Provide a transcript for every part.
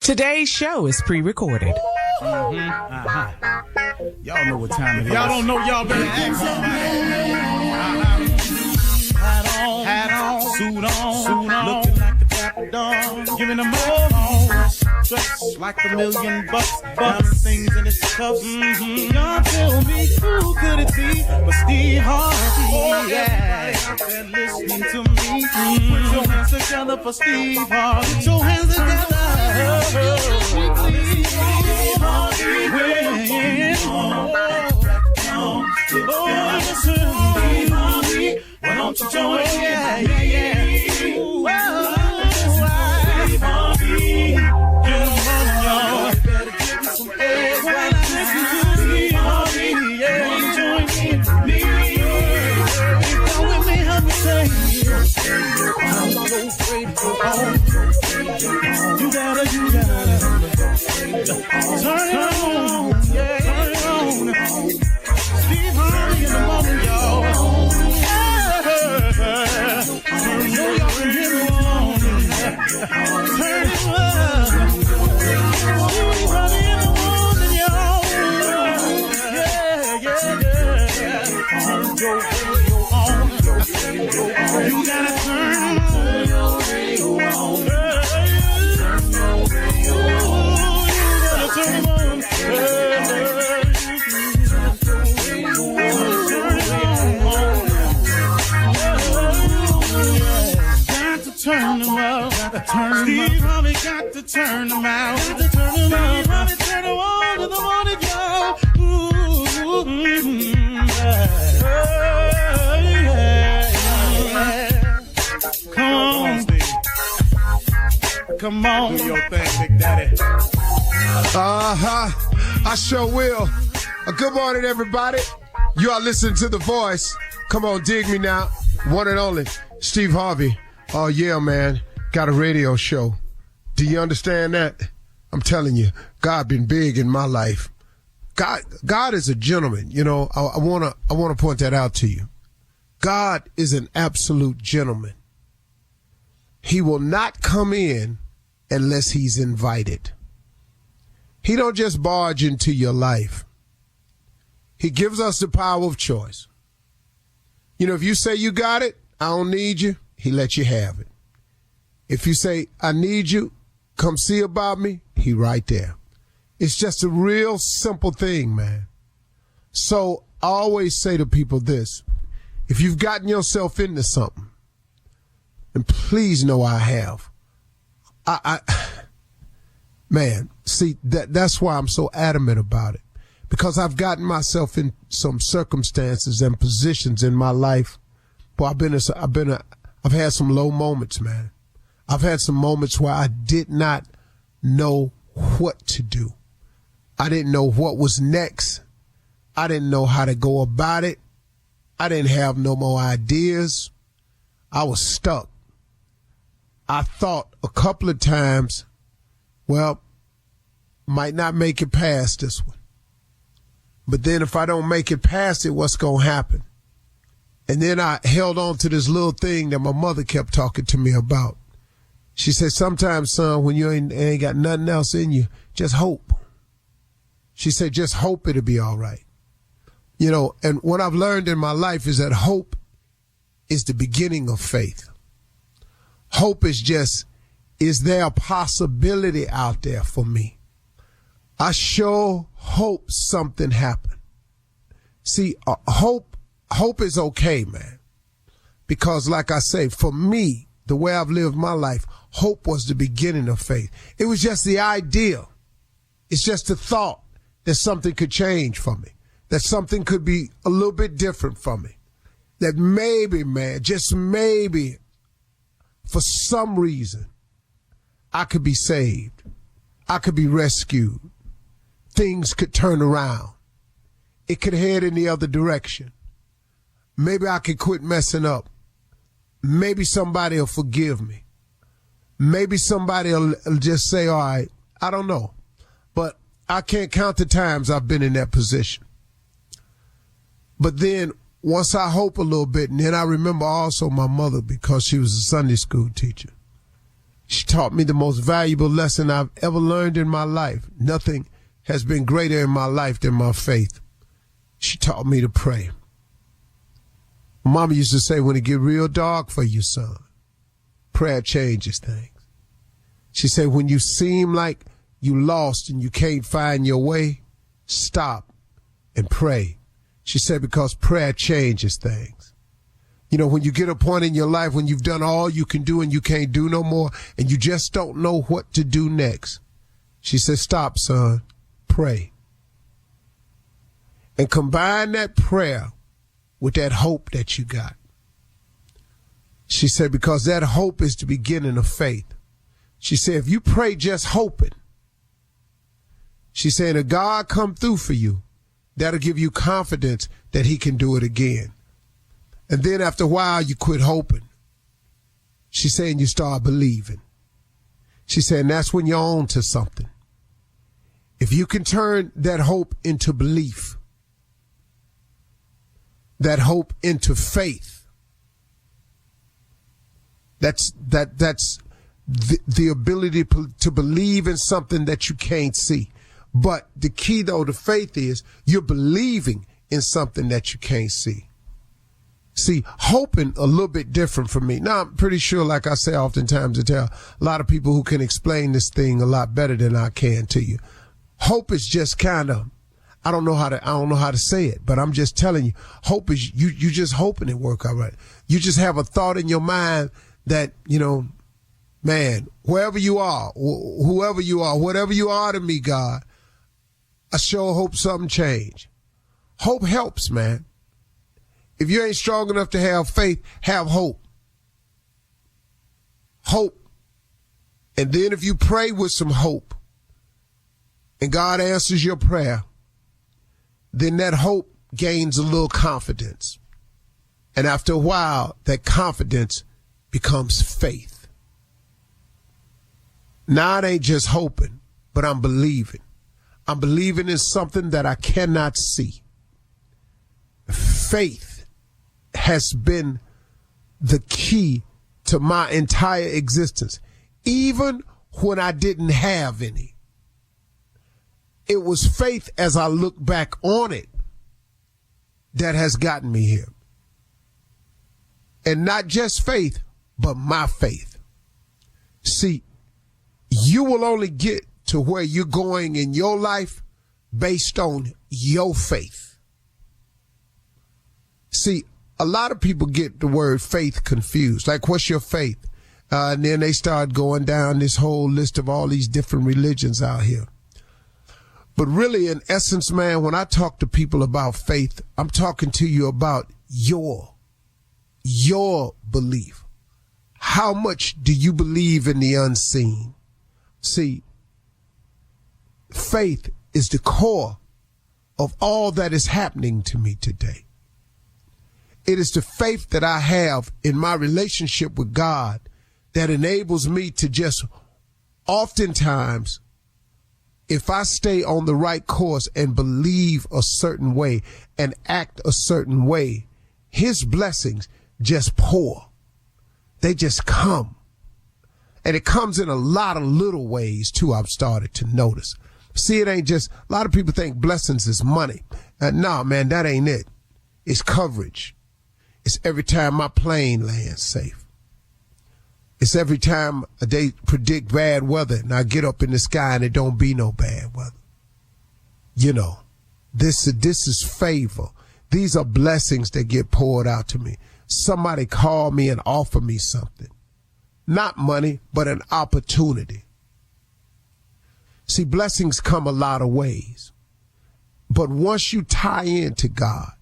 Today's show is pre-recorded. Y'all know what time it is. Y'all don't know, y'all better ask somebody. Hat on, suit on, looking like the Dapper Dawn, giving them all dressed like $1,000,000, diamond things in its cuffs. Y'all tell me who could it be but Steve Harvey? Oh, yeah, out there listening to me. Put your hands together for Steve Harvey. Put your hands together. Steve Harvey. Why don't you join? Yeah. Steve Harvey. Get on, y'all. Better give me some eggs. Why not listen to Steve Harvey? Yeah, join me. Come with me, help me say. I'm so afraid to go home. You gotta. Turn it on. Yeah, turn it on. Steve Harvey in the morning, y'all. You gotta turn your radio on. Turn them out. Steve Harvey got to turn them out. Steve Harvey turn them on in the morning, y'all. Come on, Steve. Come on. Do your thing, Big Daddy. I sure will. Good morning, everybody. You are listening to The Voice. Come on, dig me now. One and only, Steve Harvey. Oh, yeah, man. Got a radio show. Do you understand that? I'm telling you, God been big in my life. God is a gentleman. You know, I want to point that out to you. God is an absolute gentleman. He will not come in unless he's invited. He don't just barge into your life. He gives us the power of choice. You know, if you say you got it, I don't need you, he lets you have it. If you say, I need you, come see about me, he right there. It's just a real simple thing, man. So I always say to people this, if you've gotten yourself into something, and please know I have, man, see, that's why I'm so adamant about it. Because I've gotten myself in some circumstances and positions in my life. Boy, I've had some low moments, man. I've had some moments where I did not know what to do. I didn't know what was next. I didn't know how to go about it. I didn't have no more ideas. I was stuck. I thought a couple of times, well, might not make it past this one. But then if I don't make it past it, what's going to happen? And then I held on to this little thing that my mother kept talking to me about. She said, sometimes, son, when you ain't got nothing else in you, just hope. She said, just hope it'll be all right. You know, and what I've learned in my life is that hope is the beginning of faith. Hope is just, is there a possibility out there for me? I sure hope something happened. See, hope is okay, man. Because like I say, for me, the way I've lived my life, hope was the beginning of faith. It was just the idea. It's just the thought that something could change for me, that something could be a little bit different for me, that maybe, man, just maybe, for some reason, I could be saved. I could be rescued. Things could turn around. It could head in the other direction. Maybe I could quit messing up. Maybe somebody will forgive me. Maybe somebody will just say, all right, I don't know. But I can't count the times I've been in that position. But then once I hope a little bit, and then I remember also my mother, because she was a Sunday school teacher. She taught me the most valuable lesson I've ever learned in my life. Nothing has been greater in my life than my faith. She taught me to pray. Mama used to say, when it get real dark for you, son, prayer changes things. She said, when you seem like you lost and you can't find your way, stop and pray. She said, because prayer changes things. You know, when you get a point in your life when you've done all you can do and you can't do no more and you just don't know what to do next, she said, stop, son, pray. And combine that prayer with that hope that you got. She said, because that hope is the beginning of faith. She said, if you pray just hoping, she said, if God come through for you, that'll give you confidence that he can do it again. And then after a while, you quit hoping. She's saying you start believing. She said, and that's when you're on to something. If you can turn that hope into belief, that hope into faith, that's the ability to believe in something that you can't see. But the key, though, to faith is you're believing in something that you can't see. See, hoping a little bit different from me. Now, I'm pretty sure, like I say oftentimes, I tell a lot of people who can explain this thing a lot better than I can to you. Hope is just kind of, I don't know how to say it, but I'm just telling you, hope is you just hoping it work out right. You just have a thought in your mind that, you know, man, wherever you are, whoever you are, whatever you are to me, God, I sure hope something change. Hope helps, man. If you ain't strong enough to have faith, have hope. Hope. And then if you pray with some hope and God answers your prayer, then that hope gains a little confidence. And after a while, that confidence becomes faith. Now it ain't just hoping, but I'm believing. I'm believing in something that I cannot see. Faith has been the key to my entire existence, even when I didn't have any. It was faith as I look back on it that has gotten me here. And not just faith, but my faith. See, you will only get to where you're going in your life based on your faith. See, a lot of people get the word faith confused. Like, what's your faith? And then they start going down this whole list of all these different religions out here. But really, in essence, man, when I talk to people about faith, I'm talking to you about your belief. How much do you believe in the unseen? See, faith is the core of all that is happening to me today. It is the faith that I have in my relationship with God that enables me to just oftentimes, if I stay on the right course and believe a certain way and act a certain way, his blessings just pour. They just come. And it comes in a lot of little ways too, I've started to notice. See, it ain't just, a lot of people think blessings is money. No, man, that ain't it. It's coverage. It's every time my plane lands safe. It's every time they predict bad weather and I get up in the sky and it don't be no bad weather. You know, this is favor. These are blessings that get poured out to me. Somebody call me and offer me something. Not money, but an opportunity. See, blessings come a lot of ways. But once you tie into God,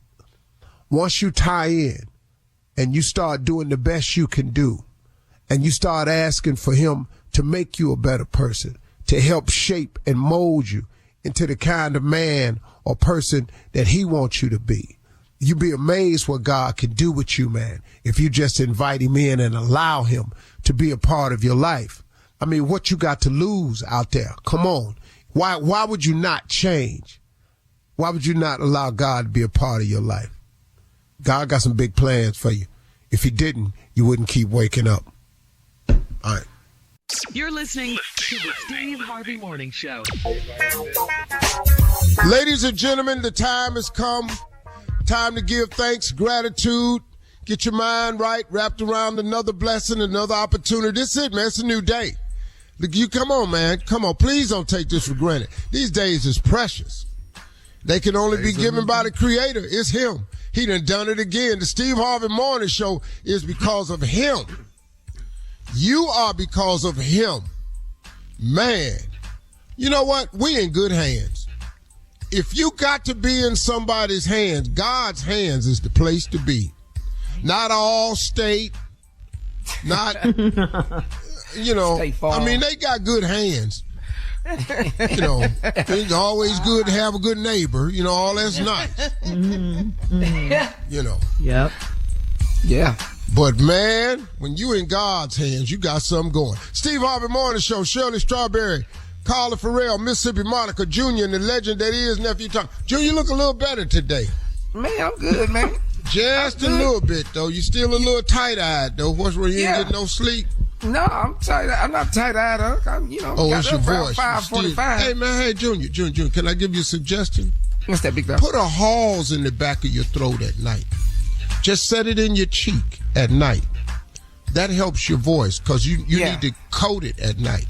once you tie in and you start doing the best you can do, and you start asking for him to make you a better person, to help shape and mold you into the kind of man or person that he wants you to be, you'd be amazed what God can do with you, man, if you just invite him in and allow him to be a part of your life. I mean, what you got to lose out there? Come on. Why would you not change? Why would you not allow God to be a part of your life? God got some big plans for you. If he didn't, you wouldn't keep waking up. All right. You're listening to the Steve Harvey Morning Show. Ladies and gentlemen, the time has come. Time to give thanks, gratitude, get your mind right, wrapped around another blessing, another opportunity. This is it, man. It's a new day. Look, you come on, man. Come on. Please don't take this for granted. These days is precious. They can only be given by the Creator. It's Him. He done it again. The Steve Harvey Morning Show is because of Him. You are because of Him. Man, you know what? We in good hands. If you got to be in somebody's hands, God's hands is the place to be. Not all state, not, you know, I mean, they got good hands. You know, it's always good to have a good neighbor. You know, all that's nice. You know. Yep. Yeah. But, man, when you in God's hands, you got something going. Steve Harvey Morning Show, Shirley Strawberry, Carla Farrell, Mississippi Monica Jr., and the legend that is Nephew Tom. Junior, you look a little better today. Man, I'm good, man. Just a little bit, though. You still a little tight-eyed, though. What's where you ain't getting no sleep? No, I'm tight. I'm not tight-eyed, huh? I'm, you know, it's your voice. 5:45. Hey, man, hey, Junior, can I give you a suggestion? What's that, big dog? Put a halls in the back of your throat at night. Just set it in your cheek at night. That helps your voice because you need to coat it at night.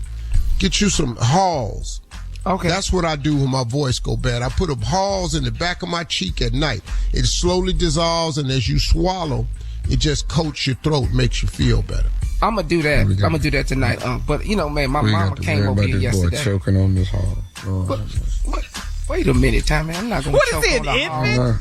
Get you some halls. Okay. That's what I do when my voice go bad. I put a halls in the back of my cheek at night. It slowly dissolves, and as you swallow, it just coats your throat, makes you feel better. I'm gonna do that. I'm gonna do that tonight. But you know, man, my mama came over here yesterday. Boy choking on this hall. What? Wait a minute, Tommy. I'm not gonna choke on the hall.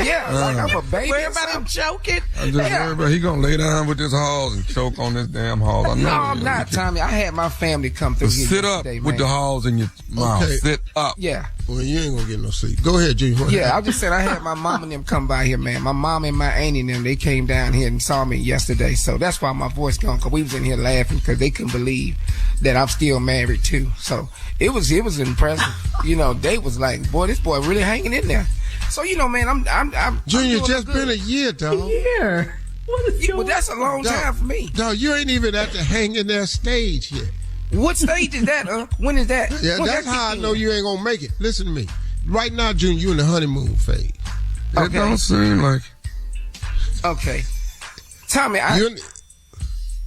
Yeah, like I'm a baby. Worry about him choking. I just worry about he gonna lay down with this halls and choke on this damn hall. No, I'm not, Tommy. I had my family come through here sit up yesterday, with man. the halls in your mouth. Okay. Sit up. Yeah. Well, you ain't gonna get no sleep. Go ahead, Junior. Yeah, I just said I had my mom and them come by here, man. My mom and my auntie and them, they came down here and saw me yesterday. So that's why my voice gone, because we was in here laughing because they couldn't believe that I'm still married too. So it was impressive. You know, they was like, boy, this boy really hanging in there. So, you know, man, I'm Junior, I'm just been a year, dog. Here. What is Well, that's a long time for me. Dog, you ain't even at the hang in there stage yet. What stage is that, When is that? Yeah, that's how I know you ain't gonna make it. Listen to me. Right now, Junior, you in the honeymoon phase. It don't seem like. Okay. Tommy,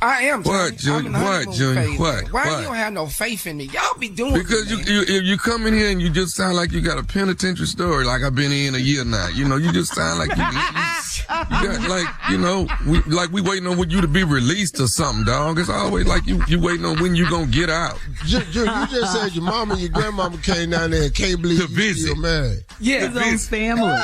I am. What, Junior? What, Junior? What? Why you don't have no faith in me? Y'all be doing Because you come in here and you just sound like you got a penitentiary story. Like I've been in a year now. You know, you just sound like you got like, you know, we waiting on you to be released or something, dog. It's always like you waiting on when you gonna get out. Junior, you just said your mama and your grandmama came down there and can't believe you still married. Yeah, his own family.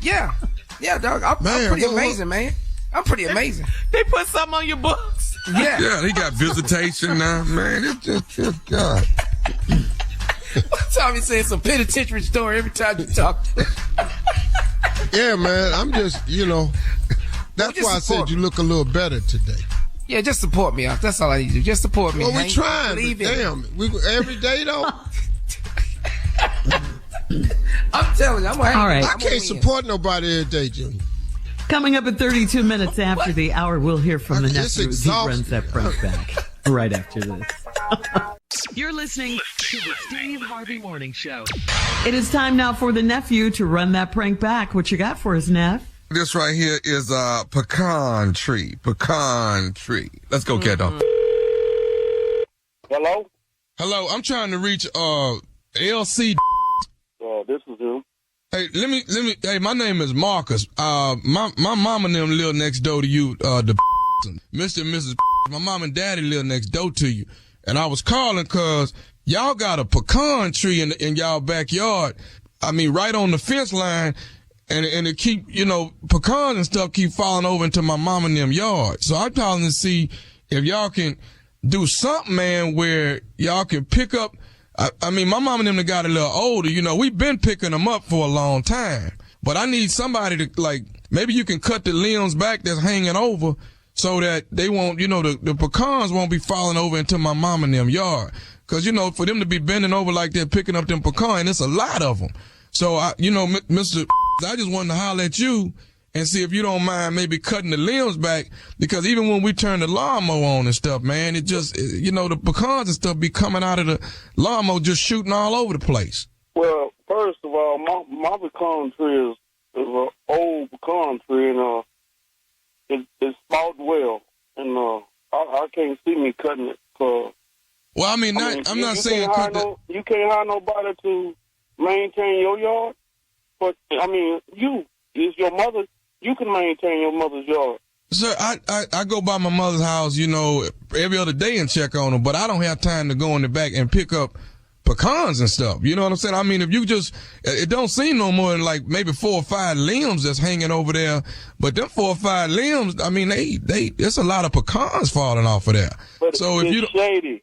Yeah, dog. I'm pretty amazing, man. I'm pretty amazing. They put something on your books. Yeah, he got visitation now, man. It's just God. Tommy saying some penitentiary story every time you talk. Yeah, man. I'm just, you know, that's why I said you look a little better today. Yeah, just support me. That's all I need to do. Just support me. Well, we trying. Damn, every day though. I'm telling you, I'm all right. I can't support nobody every day, Junior. Coming up at 32 minutes after the hour, we'll hear from the nephew as he runs that prank back right after this. You're listening to the Steve Harvey Morning Show. It is time now for the nephew to run that prank back. What you got for us, Neff? This right here is a pecan tree. Pecan tree. Let's go, Keto. Hello? Hello, I'm trying to reach LC. This is him. Hey, hey, my name is Marcus. My mom and them live next door to you, the Mr. and Mrs. My mom and daddy live next door to you. And I was calling cause y'all got a pecan tree in y'all backyard. I mean, right on the fence line. And it keep, you know, pecans and stuff keep falling over into my mom and them yard. So I'm calling to see if y'all can do something, man, where y'all can pick up. I mean, my mom and them that got a little older, you know, we've been picking them up for a long time. But I need somebody to, like, maybe you can cut the limbs back that's hanging over so that they won't, you know, the pecans won't be falling over into my mom and them yard. Cause, you know, for them to be bending over like they're picking up them pecans, it's a lot of them. So, you know, Mr. I just wanted to holler at you and see if you don't mind maybe cutting the limbs back, because even when we turn the lawnmower on and stuff, man, it just, the pecans and stuff be coming out of the lawnmower just shooting all over the place. Well, first of all, my pecan tree is an old pecan tree, and it's sprouted well, and I can't see me cutting it. Well, I'm not saying cut that. You can't hire nobody to maintain your yard, but it's your mother. You can maintain your mother's yard. Sir, I go by my mother's house, every other day and check on her, but I don't have time to go in the back and pick up pecans and stuff. You know what I'm saying? I mean, if you just, it don't seem no more than like maybe 4 or 5 limbs that's hanging over there, but them 4 or 5 limbs, I mean, there's a lot of pecans falling off of there. But so it's shady.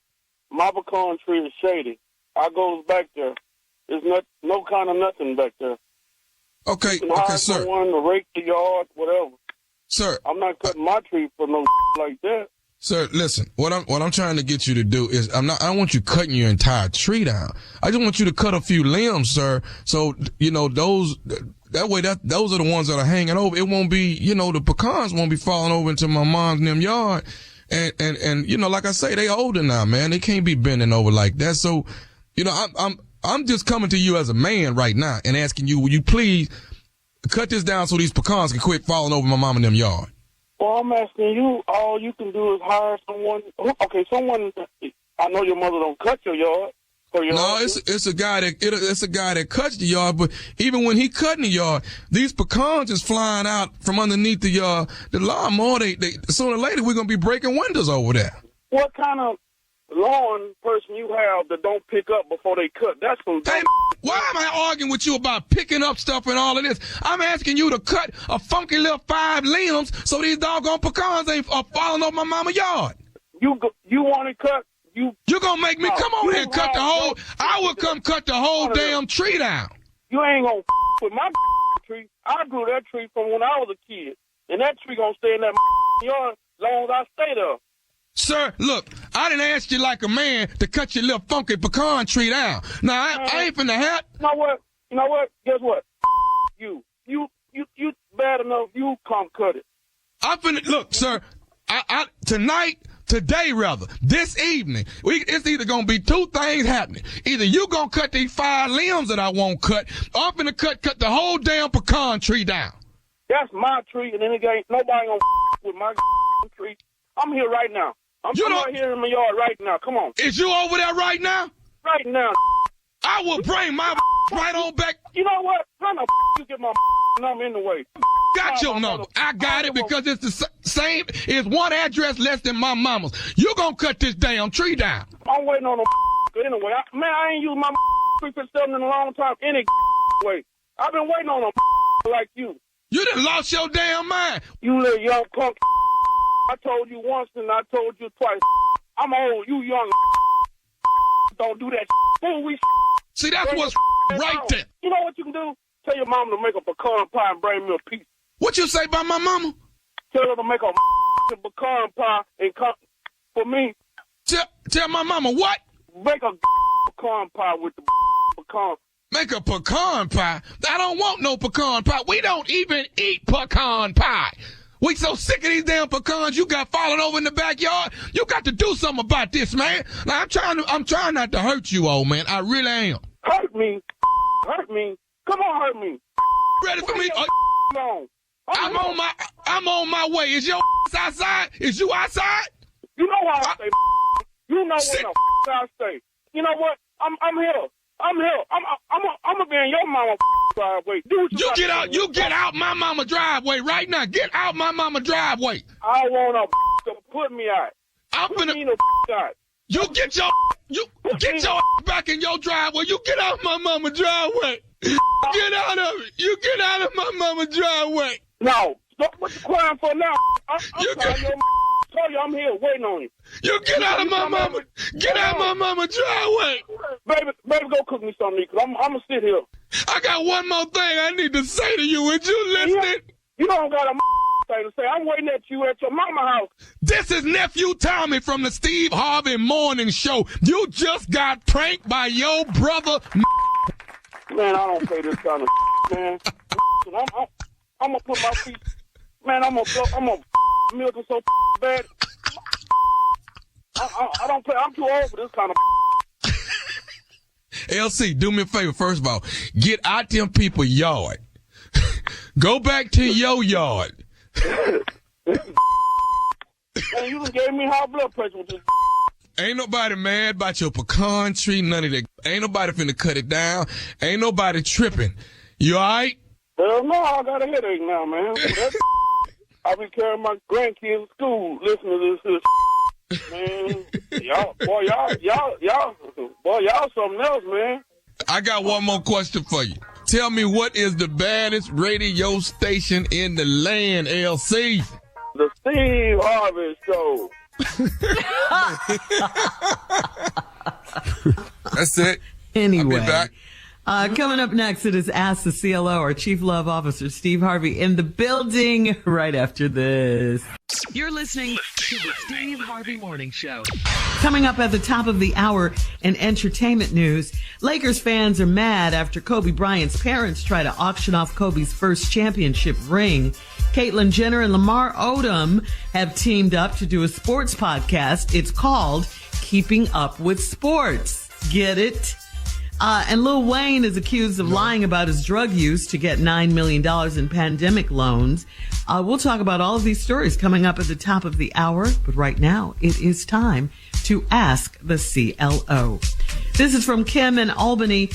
My pecan tree is shady. I goes back there. There's no kind of nothing back there. Okay, you can hire sir. Someone to rake the yard, whatever. Sir, I'm not cutting my tree for no like that. Sir, listen. What I'm trying to get you to do is I don't want you cutting your entire tree down. I just want you to cut a few limbs, sir. So those are the ones that are hanging over. It won't be the pecans won't be falling over into my mom's yard. And like I say, they older now, man. They can't be bending over like that. So I'm just coming to you as a man right now and asking you, will you please cut this down so these pecans can quit falling over my mom and them yard? Well, I'm asking you, all you can do is hire someone. Okay, I know your mother don't cut your yard. No, it's a guy that cuts the yard, but even when he cutting the yard, these pecans is flying out from underneath the lawnmower. They sooner or later we're gonna be breaking windows over there. What kind of lawn person you have that don't pick up before they cut? That's some. Hey, why am I arguing with you about picking up stuff and all of this? I'm asking you to cut a funky little 5 limbs so these doggone pecans ain't falling off my mama's yard. You want it cut? You gonna make me come over here and cut the whole? I will come cut the whole damn tree down. You ain't gonna with my tree. I grew that tree from when I was a kid, and that tree gonna stay in that yard as long as I stay there. Sir, look, I didn't ask you like a man to cut your little funky pecan tree down. Now, I ain't finna have. You know what? Guess what? You bad enough. You come cut it. I'm finna, look, sir, today, this evening, it's either gonna be 2 things happening. Either you gonna cut these 5 limbs that I won't cut, or I'm finna cut the whole damn pecan tree down. That's my tree, and then ain't nobody gonna with my tree. I'm here right now. I'm right here in my yard right now. Come on. Is you over there right now? Right now. I will bring my right on back. You know what? How the you get my number in the way? Got your number. I got it because it's the same. It's one address less than my mama's. You gonna cut this damn tree down. I'm waiting on anyway. I ain't used my tree for something in a long time any way. I've been waiting on like you. You done lost your damn mind. You little young punk. I told you once and I told you twice. I'm old. You young. Don't do that. See, that's what's right there. You know what you can do? Tell your mama to make a pecan pie and bring me a piece. What you say about my mama? Tell her to make a pecan pie and come for me. Tell my mama what? Make a pecan pie with the pecan. Make a pecan pie? I don't want no pecan pie. We don't even eat pecan pie. We so sick of these damn pecans you got falling over in the backyard. You got to do something about this, man. Now, I'm trying not to hurt you, old man. I really am. Hurt me? Hurt me? Come on, hurt me. Ready for me? No. I'm on my way. Is your outside? Is you outside? You know how I stay. You know where the I stay. You know what? I'm here. I'm here. I'm gonna be in your mama driveway. You get out my mama driveway right now. Get out my mama driveway. I want to put me out. Put me out. You get your back in your driveway. You get out my mama driveway. Get out of it. You get out of my mama driveway. No. What you crying for now? Tell you I'm here waiting on you. You get out of my mama. Get out of my mama driveway. Baby, go cook me something, because I'm going to sit here. I got one more thing I need to say to you. Would you listen? You don't got a thing to say. I'm waiting at you at your mama house. This is Nephew Tommy from the Steve Harvey Morning Show. You just got pranked by your brother. Man, I don't say this kind of man. I'm gonna put my feet. Man, I'm gonna milk it so bad. I don't play. I'm too old for this kind of. LC, do me a favor. First of all, get out them people yard. Go back to your yard. Man, you done gave me high blood pressure with this. Ain't nobody mad about your pecan tree, none of that. Ain't nobody finna cut it down. Ain't nobody tripping. You all right? Hell no, I got a headache now, man. I be carrying my grandkids to school listening to this. Man, y'all something else, man. I got one more question for you. Tell me, what is the baddest radio station in the land, LC? The Steve Harvey Show. That's it. Anyway. I'll be back. Coming up next, it is Ask the CLO, our Chief Love Officer, Steve Harvey, in the building right after this. You're listening to the Steve Harvey Morning Show. Coming up at the top of the hour in entertainment news, Lakers fans are mad after Kobe Bryant's parents try to auction off Kobe's first championship ring. Caitlyn Jenner and Lamar Odom have teamed up to do a sports podcast. It's called Keeping Up with Sports. Get it? And Lil Wayne is accused of lying about his drug use to get $9 million in pandemic loans. We'll talk about all of these stories coming up at the top of the hour. But right now, it is time to Ask the CLO. This is from Kim in Albany.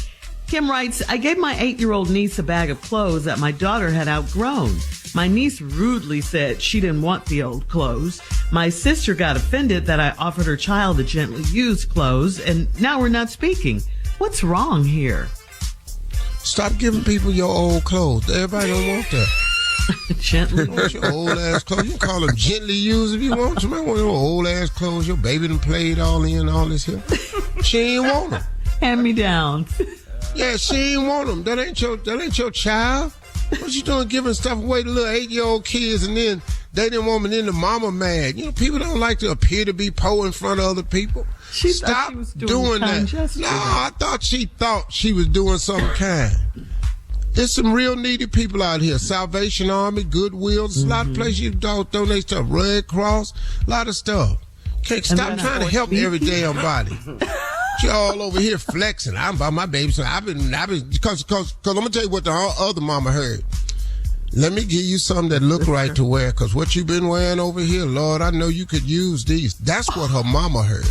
Kim writes, I gave my 8-year-old niece a bag of clothes that my daughter had outgrown. My niece rudely said she didn't want the old clothes. My sister got offended that I offered her child the gently used clothes, and now we're not speaking. What's wrong here? Stop giving people your old clothes. Everybody don't want that. Gently. You want your old ass clothes. You can call them gently used if you want. You might want your old ass clothes. Your baby done played all this here. She ain't want them. Hand me down. Yeah, she ain't want them. That ain't your child. What you doing giving stuff away to little 8-year-old kids and then they didn't want them and then the mama mad? You know, people don't like to appear to be poor in front of other people. Stop she was doing that. Gesture. No, I thought she was doing something kind. There's some real needy people out here. Salvation Army, Goodwill, there's a lot of places you donate stuff. Red Cross, a lot of stuff. Can't stop trying to help every damn body. She all over here flexing. I'm about my baby. So I've been, because I'm gonna tell you what the other mama heard. Let me give you something that look right to wear, because what you've been wearing over here, Lord, I know you could use these. That's what her mama heard.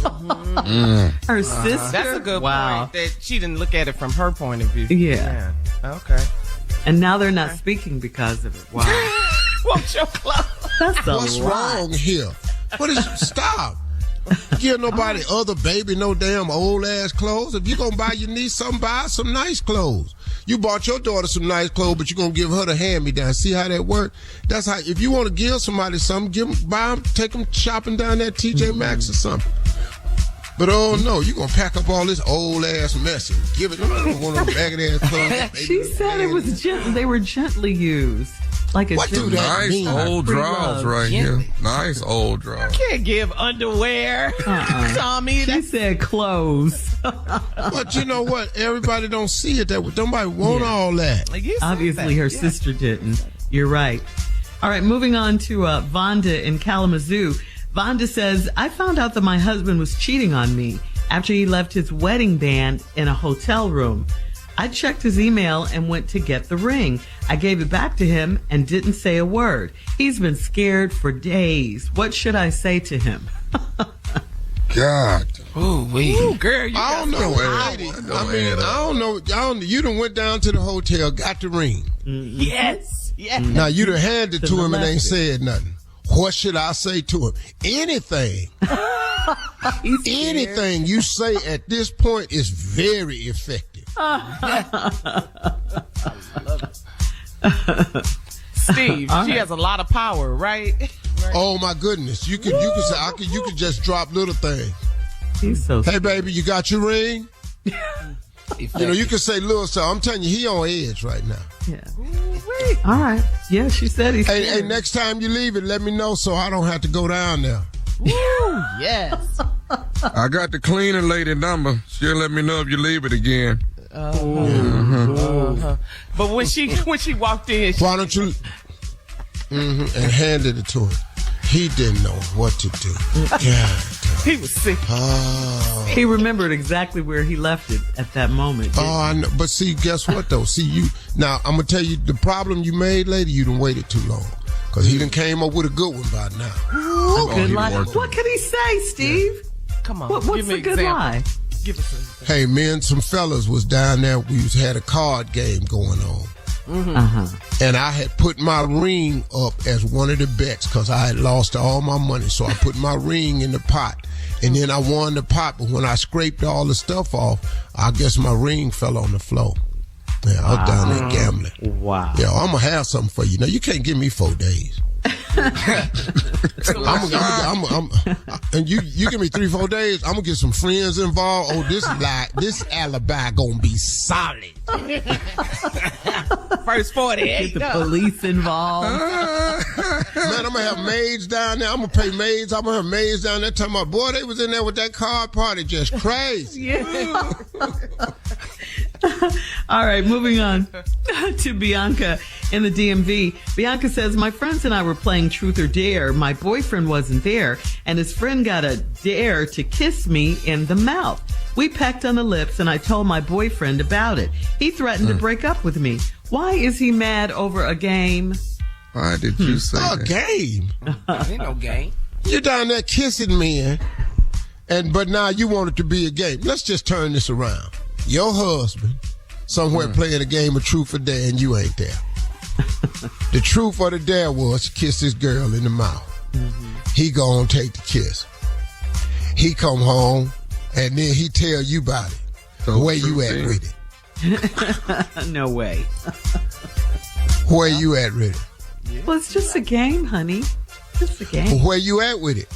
Her sister? That's a good point, that she didn't look at it from her point of view. Yeah. Okay. And now they're not speaking because of it. Wow. What's your clothes? That's a What's lot. wrong here? Stop. Give nobody other baby no damn old ass clothes. If you gonna buy your niece something, buy some nice clothes. You bought your daughter some nice clothes, but you're gonna give her the hand-me-down. See how that works? That's how, if you want to give somebody something, buy them, take them shopping down at TJ Maxx or something. But oh no, you gonna pack up all this old ass mess and give it. I don't want no ragged ass clothes. She said it was they were gently used. Like a What do gently. that mean? Nice old Free drawers love. right here. Nice old drawers. Can't give underwear, Tommy. She said clothes. But you know what? Everybody don't see it that way. Nobody want all that. Obviously, her sister didn't. You're right. All right, moving on to Vonda in Kalamazoo. Vonda says, I found out that my husband was cheating on me after he left his wedding band in a hotel room. I checked his email and went to get the ring. I gave it back to him and didn't say a word. He's been scared for days. What should I say to him? God. Ooh, girl, you I don't know, lady. I don't know. You done went down to the hotel, got the ring. Yes. Now you done handed it to him and ain't molested. said nothing. What should I say to him? Anything. Anything you say at this point is very effective. Steve, she has a lot of power, right? Oh my goodness. You could say you could just drop little things. He's so Hey baby, you got your ring? You know, you can say little stuff. I'm telling you, he on edge right now. Yeah. All right. Yeah, she said he's Hey, scared. next time you leave it, let me know so I don't have to go down there. Yes. I got the cleaning lady number. She'll let me know if you leave it again. But when she walked in, Why don't you and handed it to him. He didn't know what to do. God. He was sick. Oh. He remembered exactly where he left it at that moment. Oh, I know. But see, guess what though? See, now I'm gonna tell you the problem you made, lady. You done waited too long, because he done came up with a good one by now. Good lie. What could he say, Steve? Yeah. Come on, what's give me a good example. lie? Give us an example. Hey, me and some fellas was down there. We had a card game going on. And I had put my ring up as one of the bets because I had lost all my money. So I put my ring in the pot. And then I won the pot. But when I scraped all the stuff off, I guess my ring fell on the floor. Yeah, I was down there gambling. Wow. Yeah, I'm going to have something for you. Now, you can't give me 4 days. And you give me 3-4 days, I'm gonna get some friends involved. Oh, this alibi gonna be solid. First 40. Get the police involved. Man, I'm gonna have maids down there. I'm gonna pay maids. I'm gonna have maids down there talking about, boy, they was in there with that card party, just crazy. Yeah. All right, moving on to Bianca in the DMV. Bianca says, my friends and I were playing Truth or Dare. My boyfriend wasn't there, and his friend got a dare to kiss me in the mouth. We pecked on the lips, and I told my boyfriend about it. He threatened to break up with me. Why is he mad over a game? Why did you say A that? game? Ain't no game. You're down there kissing men, but now you want it to be a game. Let's just turn this around. Your husband somewhere playing a game of Truth or Dare, and you ain't there. The truth or the dare was to kiss this girl in the mouth. He gonna take the kiss. He come home, and then he tell you about it. So Where you at with it? No way. Where you at with it? Well, it's just a game, honey. Just a game. Where you at with it?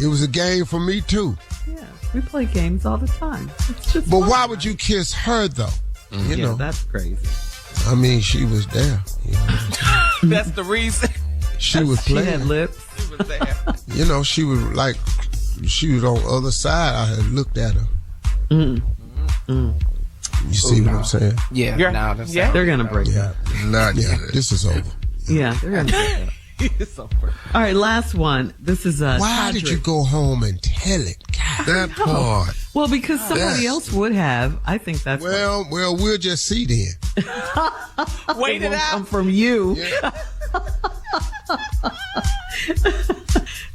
It was a game for me too. Yeah, we play games all the time. It's just But fun. why would you kiss her though? You Yeah, know, that's crazy. I mean, she was there. You know? That's the reason. She was She playing. had lips. He was there. You know, she was like, she was on the other side. I had looked at her. You see what I'm saying? Yeah, Yeah. nah, that's Yeah. They're gonna break up. Not Yeah, yet. this is over. Yeah, they're gonna break up. It's over. All right, last one. This is Why did you go home and tell it? God. That part. Well, because somebody Yes. else would have. I think that's Well, we'll just see then. Wait it come out. from you. Yeah.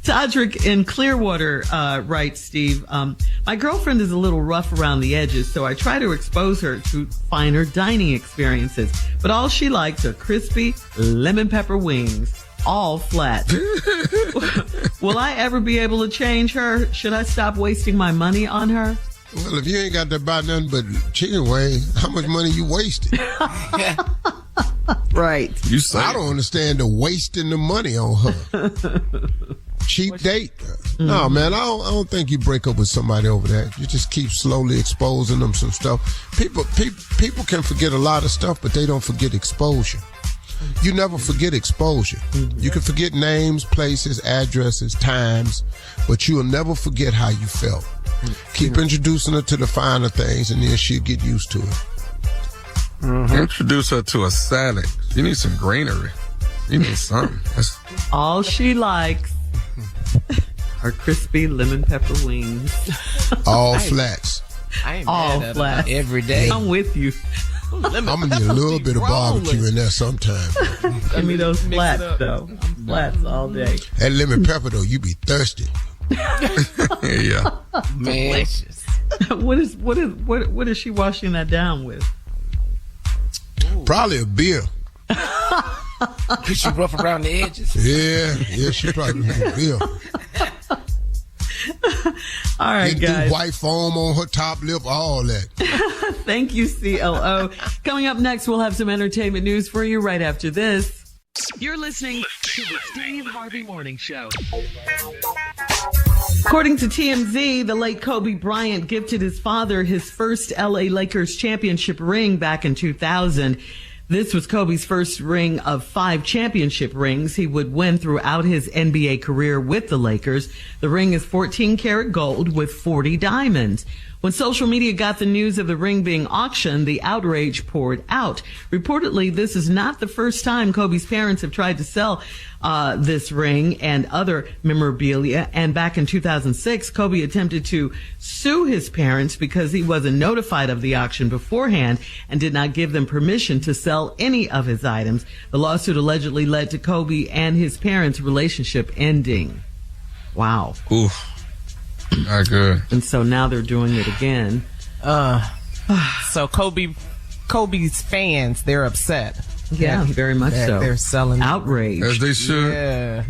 Todrick in Clearwater writes, Steve, my girlfriend is a little rough around the edges, so I try to expose her to finer dining experiences. But all she likes are crispy lemon pepper wings, all flat. Will I ever be able to change her? Should I stop wasting my money on her? Well, if you ain't got to buy nothing but chicken wings, how much money you wasted? Right. You say I don't understand the wasting the money on her. Cheap date. No, man, I don't think you break up with somebody over that. You just keep slowly exposing them some stuff. People can forget a lot of stuff, but they don't forget exposure. You never forget exposure. You can forget names, places, addresses, times, but you'll never forget how you felt. Keep introducing her to the finer things, and then she'll get used to it. introduce her to a salad. You need some greenery. You need something. All she likes are crispy lemon pepper wings. All flats. I ain't All mad at flat. her every day. I'm with you. I'm gonna need a little bit of barbecue in there sometime. Give me those Mix it flats, up. though. Flats all day. That lemon pepper though, you be thirsty. Yeah. Man, What is she washing that down with? Probably a beer. cause you rough around the edges. Yeah, she probably a beer. All right, Getting through guys. white foam on her top lip, all that. Thank you, CLO. Coming up next, we'll have some entertainment news for you right after this. You're listening to the Steve Harvey Morning Show. According to TMZ, the late Kobe Bryant gifted his father his first LA Lakers championship ring back in 2000. This was Kobe's first ring of 5 championship rings he would win throughout his NBA career with the Lakers. The ring is 14 karat gold with 40 diamonds. When social media got the news of the ring being auctioned, the outrage poured out. Reportedly, this is not the first time Kobe's parents have tried to sell this ring and other memorabilia. And back in 2006, Kobe attempted to sue his parents because he wasn't notified of the auction beforehand and did not give them permission to sell any of his items. The lawsuit allegedly led to Kobe and his parents' relationship ending. Wow. Oof. Not good. And so now they're doing it again. So Kobe's fans, they're upset. Yeah, very much so. They're selling outrage. As they should.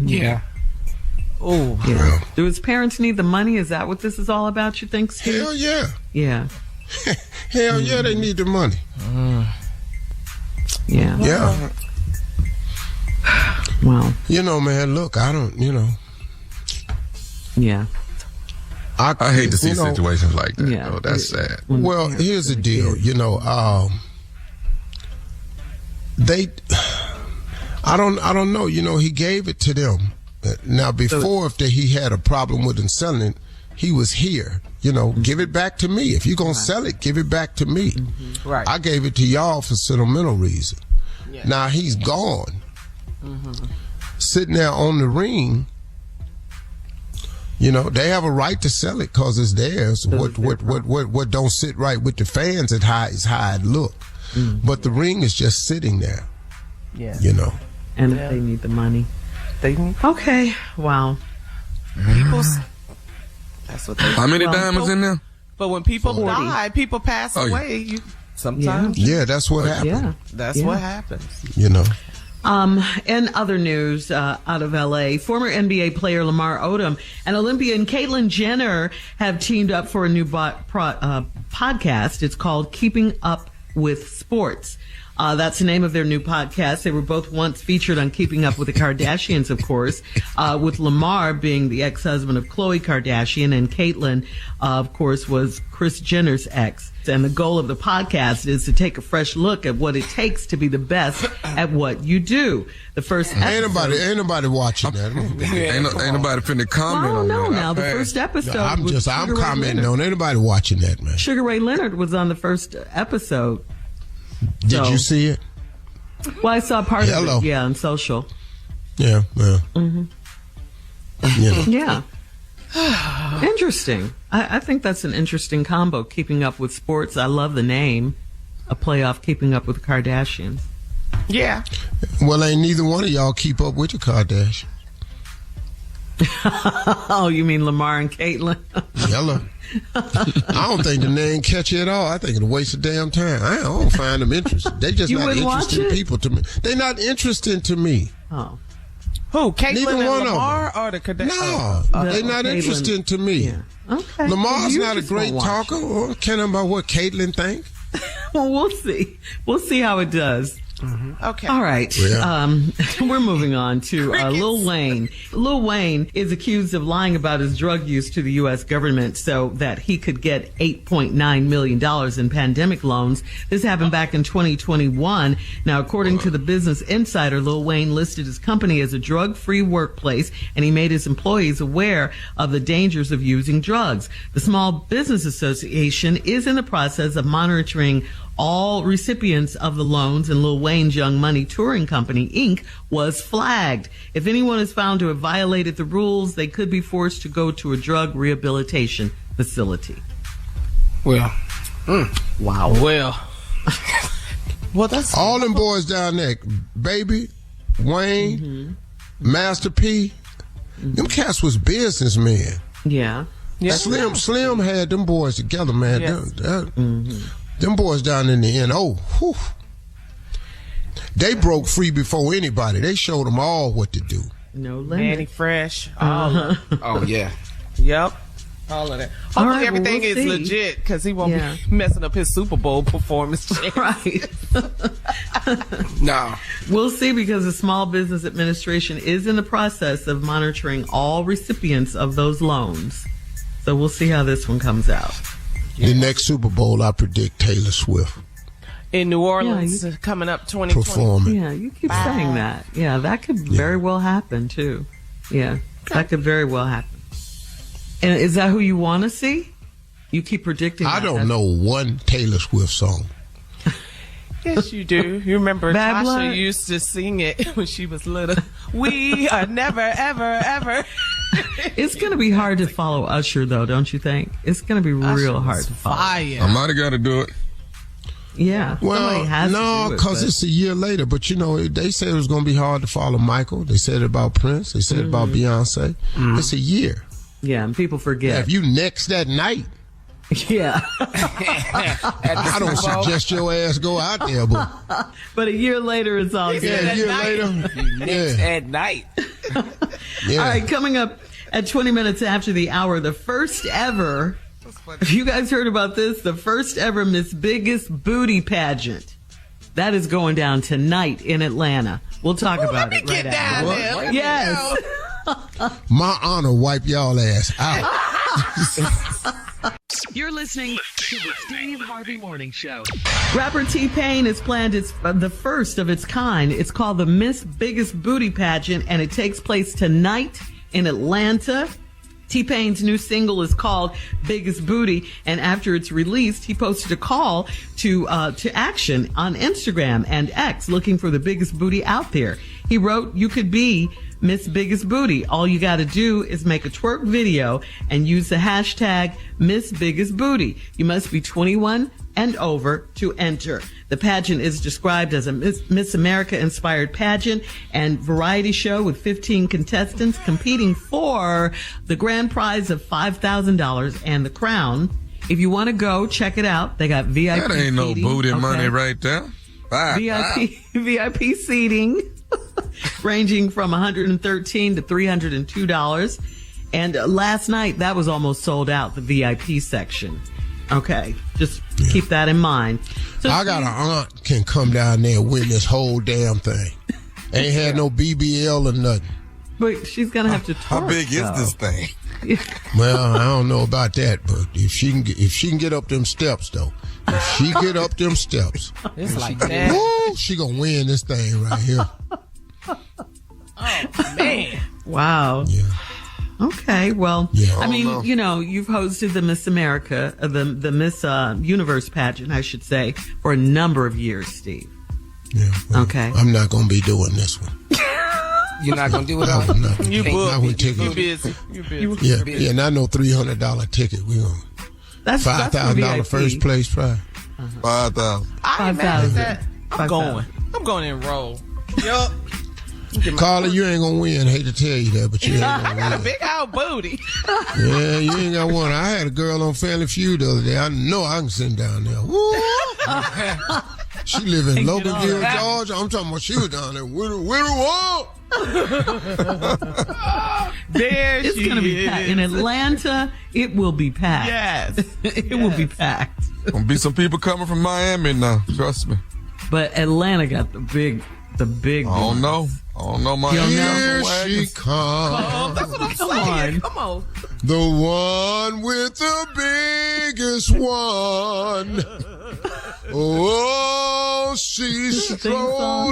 Yeah. Oh. Yeah. Do his parents need the money? Is that what this is all about, you think, Steve? Hell yeah. Yeah. Hell yeah, they need the money. Yeah. Yeah. Wow. You know, man, look, I don't, Yeah. I hate to see situations like that. Yeah. Though. That's sad. Well, here's the deal. I don't know. He gave it to them. Now, before, if he had a problem with them selling it, he was here. Give it back to me. If you're going to sell it, give it back to me. Mm-hmm. Right. I gave it to y'all for sentimental reason. Yeah. Now, he's gone. Sitting there on the ring. They have a right to sell it because it's theirs. What don't sit right with the fans is how it look. But the ring is just sitting there. Yeah. And they need the money. They need. Okay. Wow. That's what they. How many diamonds in there? But when people 40. die, people pass away. Sometimes. Yeah, that's what happened. Yeah. That's what happens. In other news out of LA, former NBA player Lamar Odom and Olympian Caitlyn Jenner have teamed up for a new podcast. It's called Keeping Up with Sports. That's the name of their new podcast. They were both once featured on Keeping Up with the Kardashians, of course, with Lamar being the ex-husband of Khloe Kardashian, and Caitlyn, of course, was Kris Jenner's ex. And the goal of the podcast is to take a fresh look at what it takes to be the best at what you do. The first episode, ain't nobody watching that. Ain't nobody finna comment on that. I don't know now. The first episode. I'm commenting on. Ain't nobody watching that, man. Sugar Ray Leonard was on the first episode. Did you see it? Well, I saw part of it, on social. Yeah. Yeah. Interesting. I think that's an interesting combo, Keeping Up with Sports. I love the name, a playoff Keeping Up with the Kardashians. Yeah. Well, ain't neither one of y'all keep up with the Kardashians. Oh, you mean Lamar and Caitlyn? Yellow. I don't think the name catchy at all. I think it's a waste of damn time. I don't find them interesting. They just not interesting people to me. They're not interesting to me. Oh. Who? Caitlyn Neither and one Lamar or the Kardashians? No, they're not interesting to me. Yeah. Okay. Lamar's not a great talker. Or caring about what Caitlyn think. Well, we'll see. We'll see how it does. Okay. All right. Yeah. We're moving on to Lil Wayne. Lil Wayne is accused of lying about his drug use to the U.S. government so that he could get $8.9 million in pandemic loans. This happened back in 2021. Now, according to the Business Insider, Lil Wayne listed his company as a drug-free workplace, and he made his employees aware of the dangers of using drugs. The Small Business Association is in the process of monitoring all recipients of the loans, and Lil Wayne's Young Money Touring Company, Inc., was flagged. If anyone is found to have violated the rules, they could be forced to go to a drug rehabilitation facility. Well, wow. Well, that's all them boys down there, Baby, Wayne, Master P. Them cats was businessmen. Yeah. Slim had them boys together, man. Yes. Them boys down in the NO, whew, they broke free before anybody. They showed them all what to do. No limit. Manny Fresh. oh yeah. Yep. All of that. Hopefully right, everything we'll is see. legit because he won't be messing up his Super Bowl performance. Right. No. We'll see, because the Small Business Administration is in the process of monitoring all recipients of those loans. So we'll see how this one comes out. The next Super Bowl, I predict Taylor Swift In New Orleans, coming up 2020. performing. Yeah, you keep saying that. Yeah, that could very well happen, too. Yeah, that could very well happen. And is that who you want to see? You keep predicting. I don't know one Taylor Swift song. Yes, you do. You remember Bad Tasha Blood? used to sing it when she was little. We are never, ever, ever. It's going to be hard to follow Usher, though, don't you think? It's going to be real hard to follow. I might have got to do it. Yeah. Well, no, because it's a year later. But, you know, they said it was going to be hard to follow Michael. They said it about Prince. They said it about Beyonce. It's a year. Yeah, and people forget. If you next that night. Yeah. I don't suggest your ass go out there, but a year later, it's all good. Yeah, a year later. Next at night. All right, coming up at 20 minutes after the hour, the first ever, have you guys heard about this? The first ever Miss Biggest Booty pageant. That is going down tonight in Atlanta. We'll talk about it right after. Yes. My honor wipe y'all ass out. You're listening to the Steve Harvey Morning Show. Rapper T-Pain has planned the first of its kind. It's called the Miss Biggest Booty pageant, and it takes place tonight in Atlanta. T-Pain's new single is called Biggest Booty, and after it's released, he posted a call to action on Instagram and X, looking for the biggest booty out there. He wrote, "You could be Miss Biggest Booty. All you got to do is make a twerk video and use the hashtag Miss Biggest Booty. You must be 21 and over to enter." The pageant is described as a Miss America-inspired pageant and variety show with 15 contestants competing for the grand prize of $5,000 and the crown. If you want to go, check it out. They got VIP That ain't seating. no booty money right there. VIP seating ranging from $113 to $302. And last night, that was almost sold out, the VIP section. Okay, just keep that in mind. So I got an aunt can come down there and win this whole damn thing. Ain't had no BBL or nothing. But she's going to have to twerk, How big is this thing? Well, I don't know about that, but if she can get up them steps, though. If she get up them steps, It's like that. woo, she gonna win this thing right here. Oh, man. Wow. Yeah. Okay, well, Yeah. I mean, you know, you've hosted the Miss America, the Miss Universe pageant, I should say, for a number of years, Steve. Yeah. Well, Okay. I'm not gonna be doing this one. You're not going to do it? No, no. You Not booked. with tickets. You busy. You busy. Yeah, not no $300 ticket. We on That's $5,000 VIP. first place prize. 5,000. I ain't mad at 5,000. that. I'm going. I'm going to enroll. Yup. Carla, you ain't gonna win. Hate to tell you that, but you ain't I gonna got a win. big old booty. Yeah, you ain't got one. I had a girl on Family Feud the other day. I know I can send down there. Woo! She live in Loganville, Georgia. I'm talking about she was down there. Where the wall? There It's she going to be packed. In is. Atlanta, it will be packed. Yes. It will be packed. Gonna be some people coming from Miami now. Trust me. But Atlanta got the big I don't know. Miami. Here got some she wagons. comes. That's what I'm Come saying. on. Come on. The one with the biggest one. Oh, she's Theme song.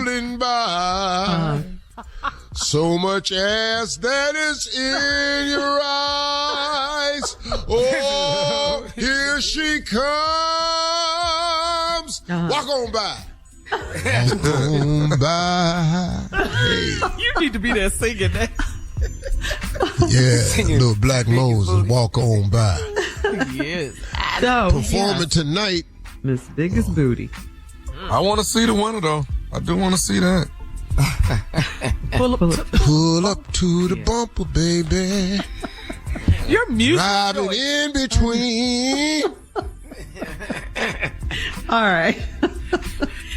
strolling by. So much ass that is in your eyes. Oh, here she comes. Walk on by. Walk on by. Hey. You need to be there singing that. Yeah, little black Moses, walk on by. Yes. So, Performing tonight. Miss Biggest Booty. I want to see the winner though. I do want to see that. Pull up. Pull up to the bumper, baby. Your music. Driving in between. All right.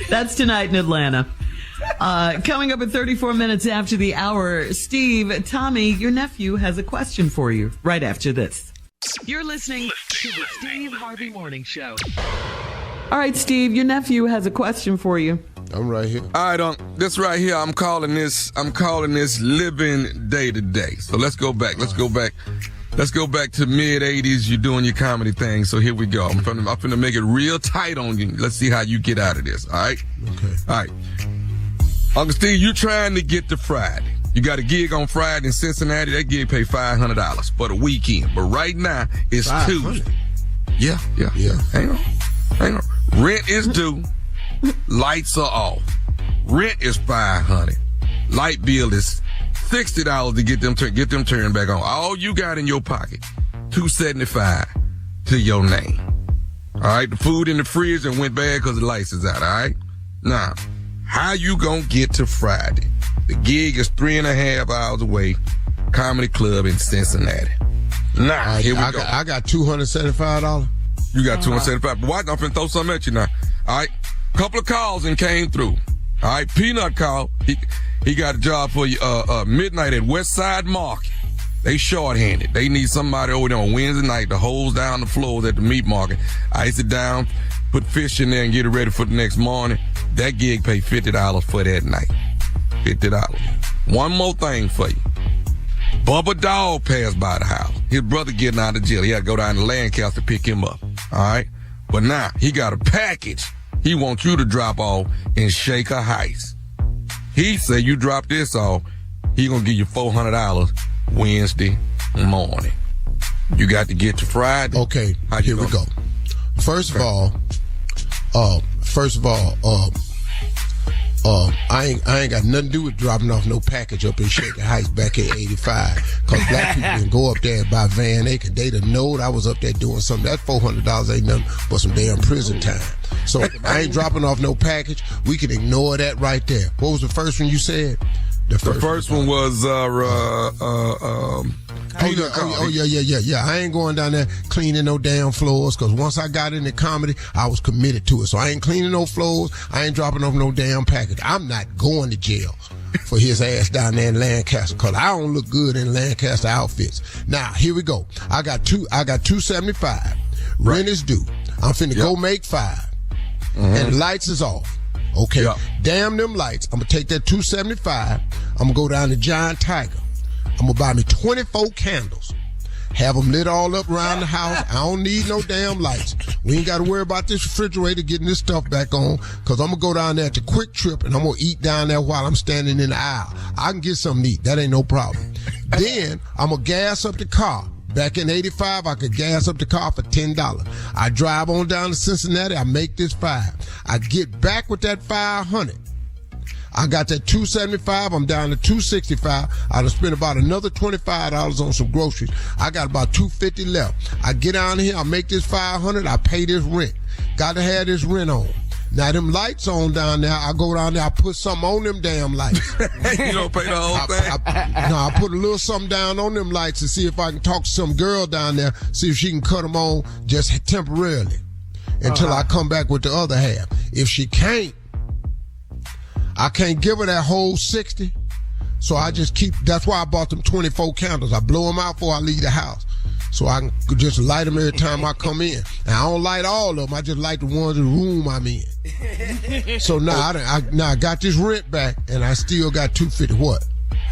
That's tonight in Atlanta. Coming up at 34 minutes after the hour, Steve, Tommy, your nephew has a question for you right after this. You're listening to the Steve Harvey Morning Show. All right, Steve, your nephew has a question for you. I'm right here. All right, this right here, I'm calling this living day to day. So let's go back to mid '80s. You're doing your comedy thing. So here we go. I'm finna make it real tight on you. Let's see how you get out of this. All right. Okay. All right. Uncle Steve, you trying to get to Friday. You got a gig on Friday in Cincinnati. That gig pay $500 for the weekend. But right now, it's 500? Tuesday. Yeah. Hang on. Rent is due. Lights are off. Rent is $500. Light bill is $60 to get them turned back on. All you got in your pocket, $275 to your name. All right, the food in the fridge and went bad because the lights is out. All right, now how you gonna get to Friday? The gig is 3.5 hours away. Comedy Club in Cincinnati. Now here we go. I got $275. You got $275. But watch, I'm finna throw something at you now. All right, couple of calls and came through. All right, Peanut called. He got a job for you midnight at West Side Market. They short-handed. They need somebody over there on Wednesday night to hose down the floors at the meat market, ice it down, put fish in there, and get it ready for the next morning. That gig pay $50 for that night. $50. One more thing for you. Bubba Dog passed by the house. His brother getting out of jail. He had to go down to Lancaster to pick him up. All right? But now he got a package he wants you to drop off in Shaker Heights. He said you drop this off, he gonna give you $400 Wednesday morning. You got to get to Friday. Okay, here we go. First of all, I ain't got nothing to do with dropping off no package up in Shaker Heights back in 85. Cause black people can go up there and buy Van Aken. They done know I was up there doing something. That $400 ain't nothing but some damn prison time. So I ain't dropping off no package. We can ignore that right there. What was the first one you said? The first one was yeah. I ain't going down there cleaning no damn floors, because once I got into comedy, I was committed to it. So I ain't cleaning no floors. I ain't dropping off no damn package. I'm not going to jail for his ass down there in Lancaster, because I don't look good in Lancaster outfits. Now, here we go. I got $275. Rent is due. I'm finna go make $5. And the lights is off. Okay. Yep. Damn them lights. I'm gonna take that $275. I'm gonna go down to Giant Tiger. I'm gonna buy me 24 candles. Have them lit all up around the house. I don't need no damn lights. We ain't gotta worry about this refrigerator getting this stuff back on, because I'm gonna go down there at the Quick Trip and I'm gonna eat down there while I'm standing in the aisle. I can get something to eat. That ain't no problem. Then I'm gonna gas up the car. Back in 85, I could gas up the car for $10. I drive on down to Cincinnati. I make this $5. I get back with that $500. I got that $275. I'm down to $265. I done spent about another $25 on some groceries. I got about $250 left. I get down here. I make this $500. I pay this rent. Got to have this rent on. Now, them lights on down there, I go down there, I put something on them damn lights. You don't pay the whole thing? I put a little something down on them lights to see if I can talk to some girl down there, see if she can cut them on just temporarily until I come back with the other half. If she can't, I can't give her that whole 60. So I just that's why I bought them 24 candles. I blow them out before I leave the house, so I can just light them every time I come in. And I don't light all of them. I just light the ones in the room I'm in. So now I got this rent back, and I still got $250. What?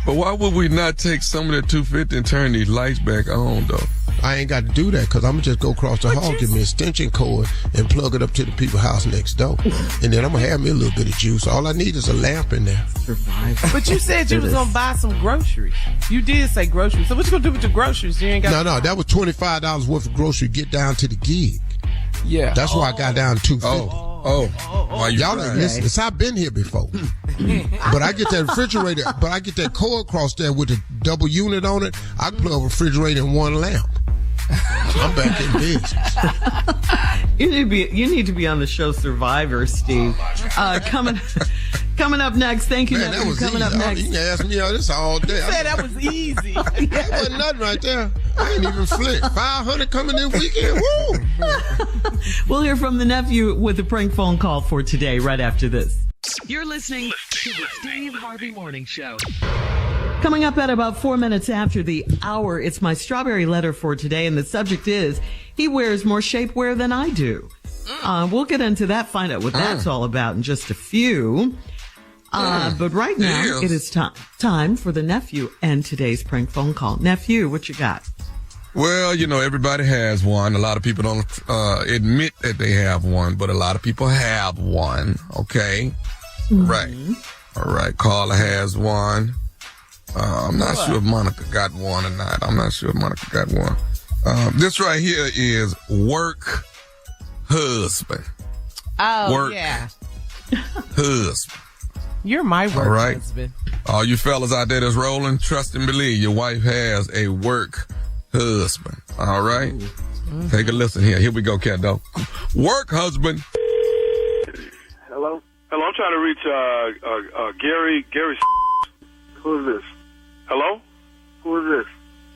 But why would we not take some of that $250 and turn these lights back on, though? I ain't got to do that, because I'm going to just go across the hall, get me an extension cord, and plug it up to the people's house next door. And then I'm going to have me a little bit of juice. All I need is a lamp in there. But you said you was going to buy some groceries. You did say groceries. So what you going to do with your groceries? You ain't got No, that was $25 worth of groceries to get down to the gig. Yeah. That's why I got down to $250. Y'all ain't listening. I've been here before. But I get that refrigerator, but I get that cord across there with the double unit on it. I can plug a refrigerator and one lamp. I'm back in business. You need to be on the show Survivor, Steve. Coming up next. Thank you, man, Nephew. Coming up next. You can ask me all this all day. You said that was easy. That wasn't nothing right there. I ain't even flick. 500 coming this weekend. Woo! We'll hear from the Nephew with a prank phone call for today right after this. You're listening to the Steve Harvey Morning Show. Coming up at about 4 minutes after the hour, it's my strawberry letter for today, and the subject is, he wears more shapewear than I do. We'll get into that, find out what that's all about in just a few. But right now, it is time for the Nephew and today's prank phone call. Nephew, what you got? Well, everybody has one. A lot of people don't admit that they have one, but a lot of people have one, okay? Mm-hmm. Right. All right, Carla has one. I'm not sure if Monica got one or not. I'm not sure if Monica got one. This right here is work husband. Oh, Work yeah. husband. You're my work All right. husband. All you fellas out there that's rolling, trust and believe your wife has a work husband. All right? Mm-hmm. Take a listen here. Here we go, cat dog. Work husband. Hello? Hello, I'm trying to reach Gary. Who is this? Hello? Who is this?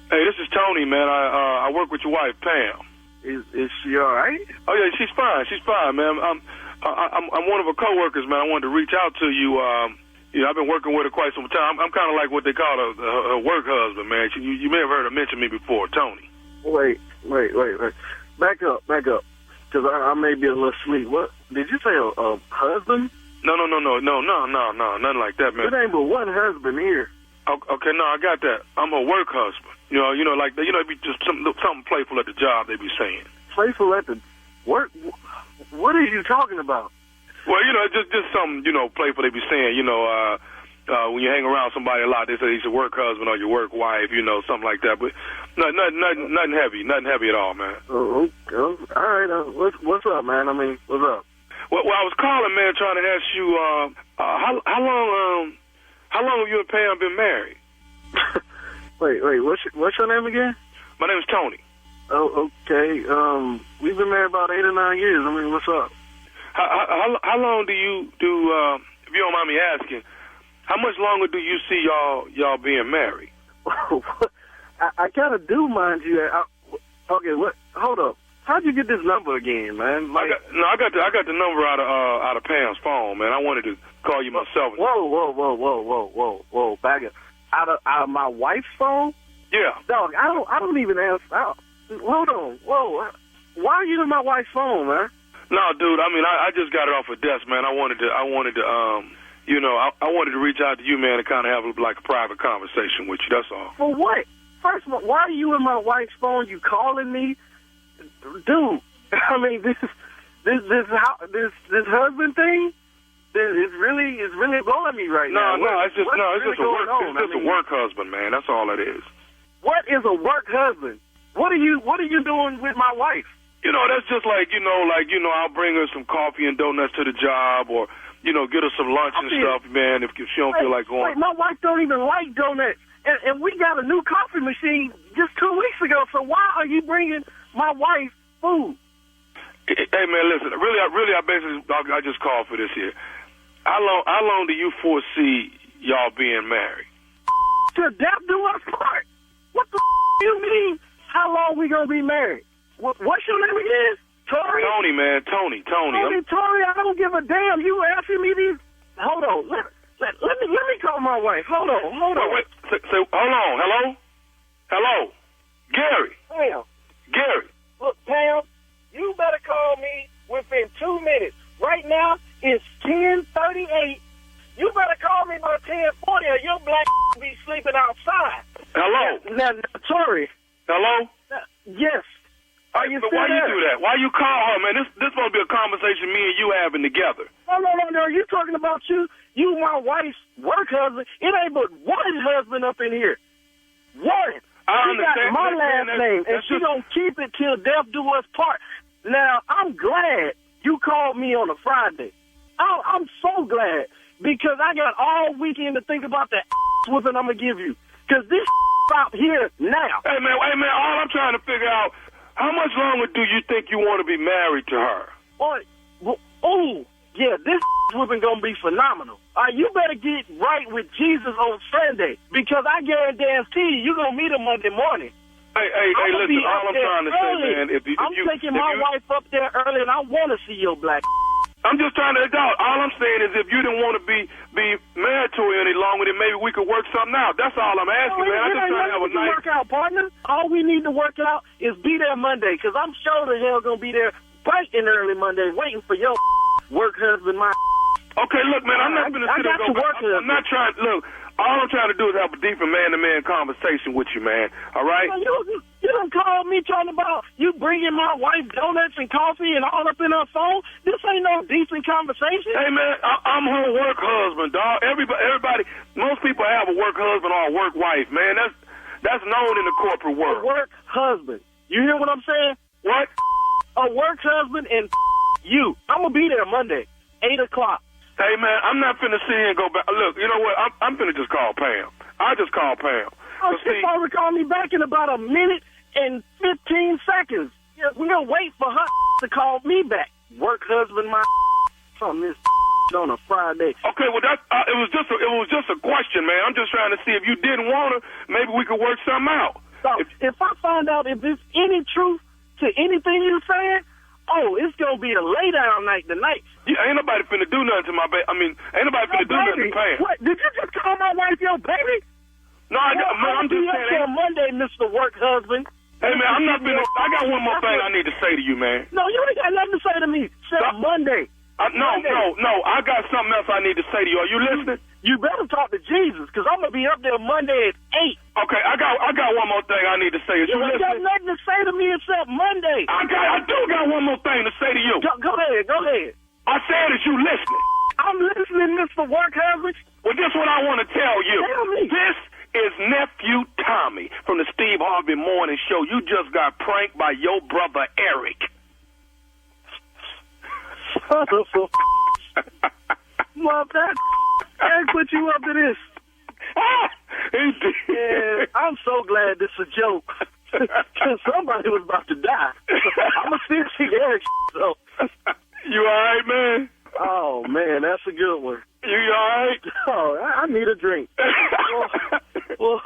Hey, this is Tony, man. I work with your wife, Pam. Is she all right? Oh yeah, she's fine. She's fine, man. I'm one of her coworkers, man. I wanted to reach out to you. I've been working with her quite some time. I'm kind of like what they call a work husband, man. You may have heard her mention me before, Tony. Wait. Back up. Because I may be a little asleep. What? Did you say a husband? No, nothing like that, man. It ain't but one husband here. Okay, no, I got that. I'm a work husband. Like it'd be just something playful at the job. They be saying playful at the work. What are you talking about? Well, just something playful. They be saying when you hang around somebody a lot, they say he's a work husband or your work wife. Something like that. But nothing heavy at all, man. Oh, all right. What's up, man? I mean, what's up? Well, I was calling, man, trying to ask you how long have you and Pam been married? Wait, what's your name again? My name is Tony. Oh, okay. We've been married about 8 or 9 years. I mean, what's up? How long do you if you don't mind me asking, how much longer do you see y'all being married? I kind of do, mind you. Okay, what? Hold up. How'd you get this number again, man? I got the number out of Pam's phone, man. I wanted to call you myself. Whoa! Back up. Out of my wife's phone? Yeah. Dog, I don't even answer. Hold on. Whoa. Why are you in my wife's phone, man? No, dude. I mean, I just got it off her desk, man. I wanted to reach out to you, man, and kind of have a private conversation with you. That's all. For what? First of all, why are you in my wife's phone? You calling me, dude? I mean, this husband thing. It's really blowing me right now. No, it's just a work husband, man. That's all it is. What is a work husband? What are you doing with my wife? That's just I'll bring her some coffee and donuts to the job, or get her some lunch and stuff, man. If she don't feel like going. Wait, my wife don't even like donuts, and we got a new coffee machine just 2 weeks ago. So why are you bringing my wife food? Hey, man, listen. Really, I just called for this here. How long do you foresee y'all being married? To death do us part. What the you mean? How long we gonna be married? What's your name again? Tori? Tony, man. Tony. Tori, I don't give a damn. You asking me these? Hold on. Let me call my wife. Hold on. Wait. Hold on. Hello. Gary. Pam. Gary. Look, Pam, you better call me within 2 minutes. Right now, it's 10:38. You better call me by 10:40 or your black be sleeping outside. Hello. Now, Tori. Hello. Yes. Are you But why there? you do that? Why you call her, man? This supposed to be a conversation me and you having together. No. You talking about you my wife's work husband. It ain't but one husband up in here. One. I She understand. got my last name, and she gonna keep it till death do us part. Now, I'm glad you called me on a Friday. I'm so glad, because I got all weekend to think about the whooping I'm gonna give you. Because this stop here now. Hey man, all I'm trying to figure out, how much longer do you think you want to be married to her? This whooping gonna be phenomenal. You better get right with Jesus on Sunday, because I guarantee you gonna meet him Monday morning. Hey, listen, all I'm trying to say, man, I'm taking my wife up there early, and I want to see your black. I'm just trying to adult. All I'm saying is, if you didn't want to be married to her any longer, then maybe we could work something out. That's all I'm asking, man. I'm just trying to have a nice work out, partner. All we need to work out is be there Monday, because I'm sure the hell gonna be there bright and early Monday, waiting for your work husband. Okay, look, man, I'm not going to sit and go. I'm not trying. Look, all I'm trying to do is have a deeper man-to-man conversation with you, man. All right? You don't call me talking about you bringing my wife donuts and coffee and all up in her phone. This ain't no decent conversation. Hey, man, I'm her work husband, dog. Everybody, most people have a work husband or a work wife, man. That's known in the corporate world. A work husband. You hear what I'm saying? What? A work husband and you. I'm going to be there Monday, 8 o'clock. Hey, man, I'm not finna sit here and go back. Look, you know what? I'm finna just call Pam. I just call Pam. Oh, she's supposed to call me back in about a minute and 15 seconds. Yeah, we're going to wait for her to call me back. Work husband, my on this on a Friday. Okay, well, that it was just a question, man. I'm just trying to see if you didn't want to, maybe we could work something out. So if I find out if there's any truth to anything you're saying, oh, it's going to be a lay down night tonight. Yeah, ain't nobody finna do nothing to my baby. I mean, ain't nobody finna do nothing to Pam. What? Did you just call my wife your baby? No, I'm just saying. On Monday, Mr. Work Husband. Hey, man, I'm not finna. I got one more thing I need to say to you, man. No, you ain't got nothing to say to me. Monday. No. I got something else I need to say to you. Are you listening? You better talk to Jesus, because I'm going to be up there Monday at 8. Okay, I got one more thing I need to say. You ain't got nothing to say to me except Monday. I do got one more thing to say to you. Go ahead. I said, is you listening? I'm listening, Mr. Work Husband. Well, this is what I want to tell you. Tell me. This is Nephew Tommy from the Steve Harvey Morning Show. You just got pranked by your brother Eric. Son of a Mom, that Eric put you up to this. He did. Yeah, I'm so glad this is a joke. Because somebody was about to die. I'm going to still see Eric. So. You all right, man? Oh, man, that's a good one. You all right? Oh, I need a drink. Well,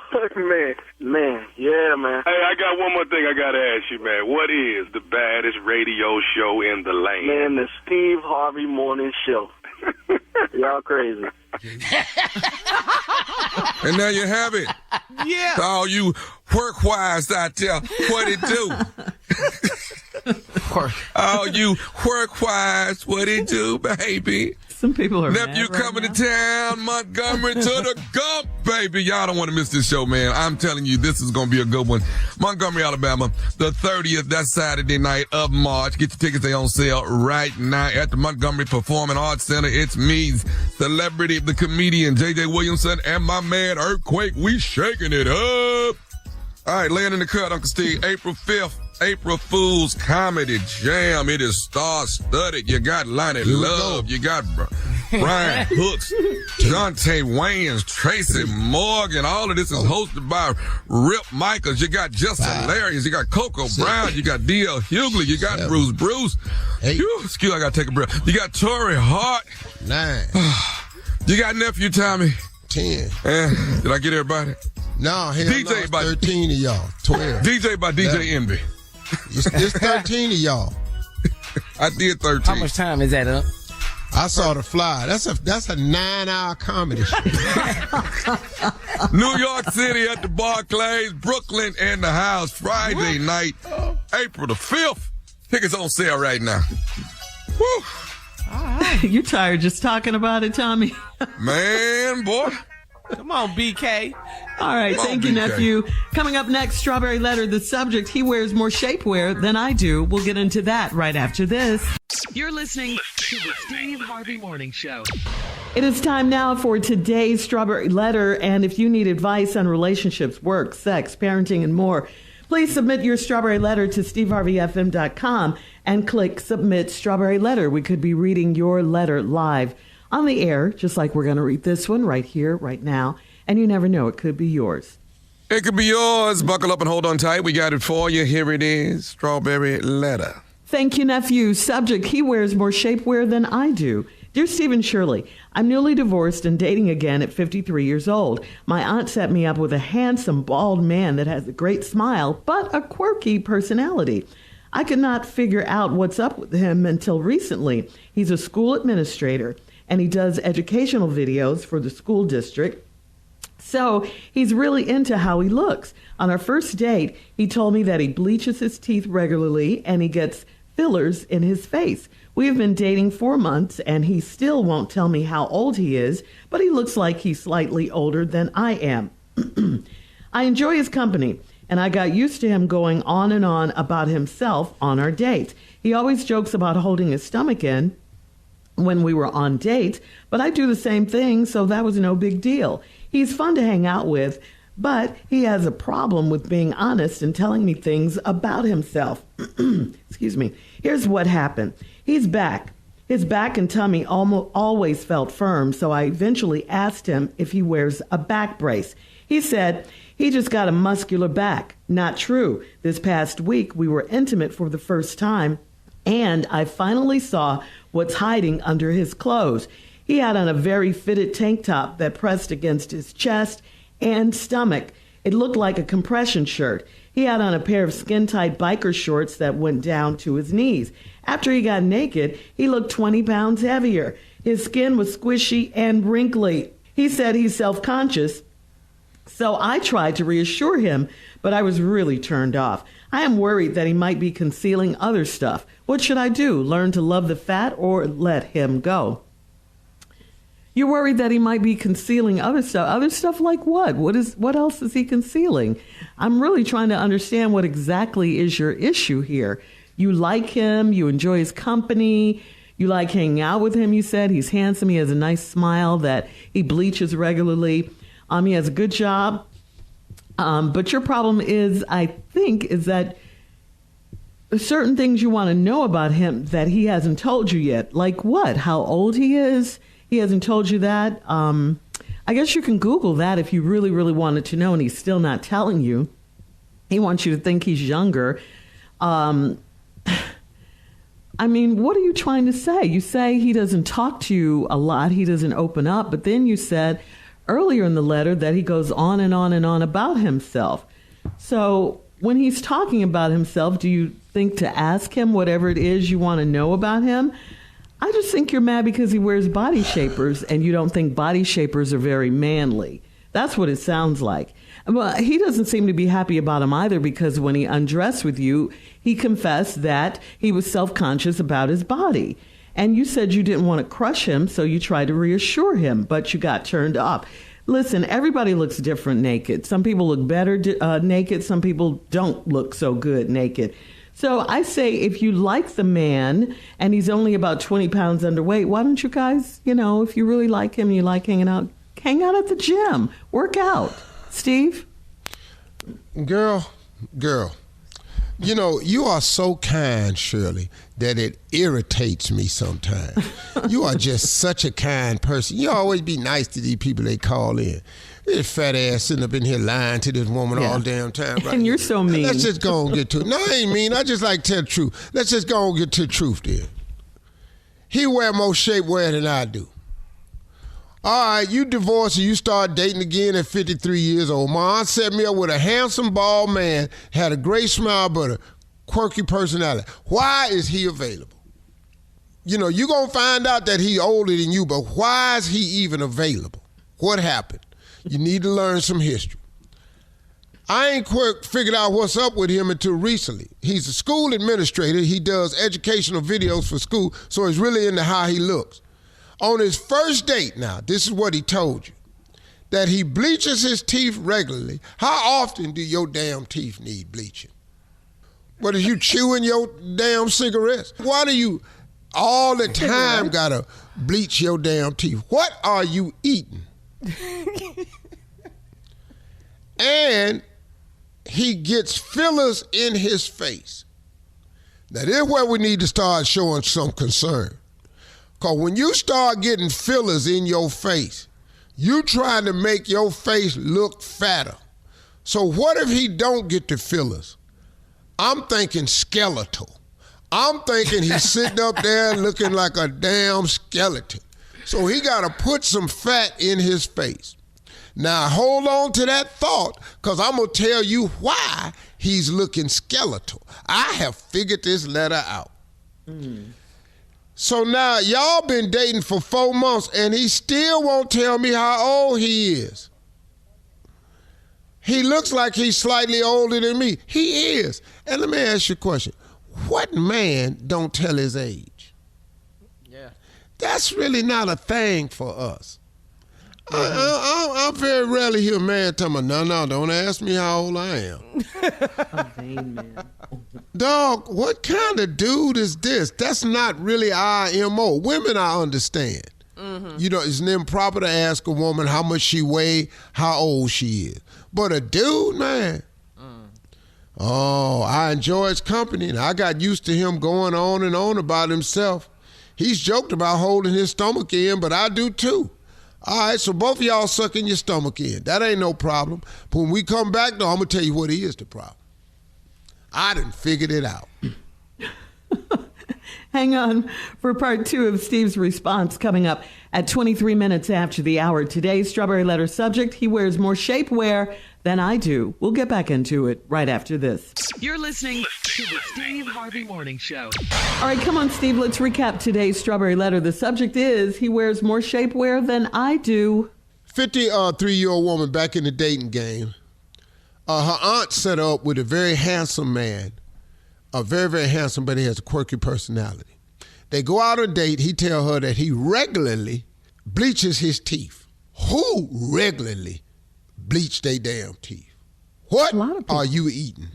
man, yeah, man. Hey, I got one more thing I got to ask you, man. What is the baddest radio show in the land? Man, the Steve Harvey Morning Show. Y'all crazy. And there you have it. Yeah. To all you work-wise out there, what it do? All you work-wise, what it do, baby? Some people are Nephew mad coming right to town, Montgomery to the Gump, baby. Y'all don't want to miss this show, man. I'm telling you, this is going to be a good one. Montgomery, Alabama, the 30th, that's Saturday night of March. Get your tickets, they on sale right now at the Montgomery Performing Arts Center. It's me, celebrity, the comedian, J.J. Williamson, and my man, Earthquake. We shaking it up. All right, laying in the cut, Uncle Steve, April 5th. April Fool's Comedy Jam. It is star-studded. You got Lonnie Love. You got Bryant Hooks, Jonte Wayans, Tracy Morgan. All of this is hosted by Rip Michaels. You got Justin Hilarious. You got Coco Brown. You got D.L. Hughley. You got Bruce. Excuse, I got to take a breath. You got Torrey Hart. 9. You got Nephew Tommy. 10. Did I get everybody? No, DJ by 13 of y'all. 12. DJ by DJ Envy. It's 13 of y'all. I did 13. How much time is that up? I saw the fly. That's a 9-hour comedy show. New York City at the Barclays, Brooklyn and the House, Friday night, April the 5th. Tickets on sale right now. Woo! All right. You tired just talking about it, Tommy? Man, boy. Come on, BK. All right, thank you, Nephew. Coming up next, Strawberry Letter, the subject, he wears more shapewear than I do. We'll get into that right after this. You're listening to the Steve Harvey Morning Show. It is time now for today's Strawberry Letter, and if you need advice on relationships, work, sex, parenting, and more, please submit your Strawberry Letter to steveharveyfm.com and click Submit Strawberry Letter. We could be reading your letter live on the air, just like we're going to read this one right here, right now. And you never know, it could be yours. It could be yours. Buckle up and hold on tight. We got it for you. Here it is. Strawberry Letter. Thank you, Nephew. Subject, he wears more shapewear than I do. Dear Stephen Shirley, I'm newly divorced and dating again at 53 years old. My aunt set me up with a handsome, bald man that has a great smile, but a quirky personality. I could not figure out what's up with him until recently. He's a school administrator, and he does educational videos for the school district. So he's really into how he looks. On our first date, he told me that he bleaches his teeth regularly and he gets fillers in his face. We have been dating 4 months and he still won't tell me how old he is, but he looks like he's slightly older than I am. I enjoy his company, and I got used to him going on and on about himself on our dates. He always jokes about holding his stomach in when we were on dates, but I do the same thing, so that was no big deal. He's fun to hang out with, but he has a problem with being honest and telling me things about himself. Excuse me. Here's what happened. He's back. His back and tummy always felt firm, so I eventually asked him if he wears a back brace. He said he just got a muscular back. Not true. This past week, we were intimate for the first time, and I finally saw what's hiding under his clothes. He had on a very fitted tank top that pressed against his chest and stomach. It looked like a compression shirt. He had on a pair of skin-tight biker shorts that went down to his knees. After he got naked, he looked 20 pounds heavier. His skin was squishy and wrinkly. He said he's self-conscious, so I tried to reassure him, but I was really turned off. I am worried that he might be concealing other stuff. What should I do? Learn to love the fat or let him go? You're worried that he might be concealing other stuff. Other stuff like what? What else is he concealing? I'm really trying to understand what exactly is your issue here. You like him, you enjoy his company, you like hanging out with him, you said. He's handsome, he has a nice smile, that he bleaches regularly. He has a good job. But your problem is, I think, is that certain things you want to know about him that he hasn't told you yet. Like what? How old he is? He hasn't told you that. I guess you can Google that if you really, really wanted to know, and he's still not telling you. He wants you to think he's younger. I mean, what are you trying to say? You say he doesn't talk to you a lot. He doesn't open up. But then you said earlier in the letter that he goes on and on and on about himself. So when he's talking about himself, do you think to ask him whatever it is you want to know about him? I just think you're mad because he wears body shapers and you don't think body shapers are very manly. That's what it sounds like. Well, he doesn't seem to be happy about him either, because when he undressed with you, he confessed that he was self-conscious about his body. And you said you didn't want to crush him, so you tried to reassure him, but you got turned off. Listen, everybody looks different naked. Some people look better naked. Some people don't look so good naked. So I say if you like the man and he's only about 20 pounds underweight, why don't you guys, if you really like him, you like hang out at the gym, work out. Steve? Girl, you are so kind, Shirley, that it irritates me sometimes. You are just such a kind person. You always be nice to these people they call in. This fat ass sitting up in here lying to this woman all damn time. Right? And you're so mean. Let's just go and get to it. No, I ain't mean. I just like to tell the truth. Let's just go and get to the truth then. He wear more shapewear than I do. All right, you divorced and you start dating again at 53 years old. My aunt set me up with a handsome, bald man, had a great smile, but a quirky personality. Why is he available? You're going to find out that he's older than you, but why is he even available? What happened? You need to learn some history. I ain't figured out what's up with him until recently. He's a school administrator. He does educational videos for school, so he's really into how he looks. On his first date now, this is what he told you, that he bleaches his teeth regularly. How often do your damn teeth need bleaching? What, are you chewing your damn cigarettes? Why do you all the time gotta bleach your damn teeth? What are you eating? And he gets fillers in his face. Now, this is where we need to start showing some concern. Because when you start getting fillers in your face, you trying to make your face look fatter. So what if he don't get the fillers? I'm thinking skeletal. I'm thinking he's sitting up there looking like a damn skeleton. So he got to put some fat in his face. Now hold on to that thought, because I'm going to tell you why he's looking skeletal. I have figured this letter out. So now y'all been dating for 4 months and he still won't tell me how old he is. He looks like he's slightly older than me. He is. And let me ask you a question. What man don't tell his age? Yeah. That's really not a thing for us. I very rarely hear a man tell me, no, don't ask me how old I am. A vain man. Dog, what kind of dude is this? That's not really our MO. Women, I understand. You know, it's improper to ask a woman how much she weigh, how old she is. But a dude, man, oh, I enjoy his company, and I got used to him going on and on about himself. He's joked about holding his stomach in, but I do too. All right, so both of y'all sucking your stomach in. That ain't no problem. But when we come back, though, I'm going to tell you what is the problem. I done figured it out. Hang on for part 2 of Steve's response coming up at 23 minutes after the hour. Today's Strawberry Letter subject, he wears more shapewear than I do. We'll get back into it right after this. You're listening to the Steve Harvey Morning Show. All right, come on, Steve. Let's recap today's Strawberry Letter. The subject is, he wears more shapewear than I do. 53-year-old woman back in the dating game. Her aunt set her up with a very handsome man. A very, very handsome, but he has a quirky personality. They go out on a date. He tells her that he regularly bleaches his teeth. Who regularly bleach their damn teeth? What are you eating?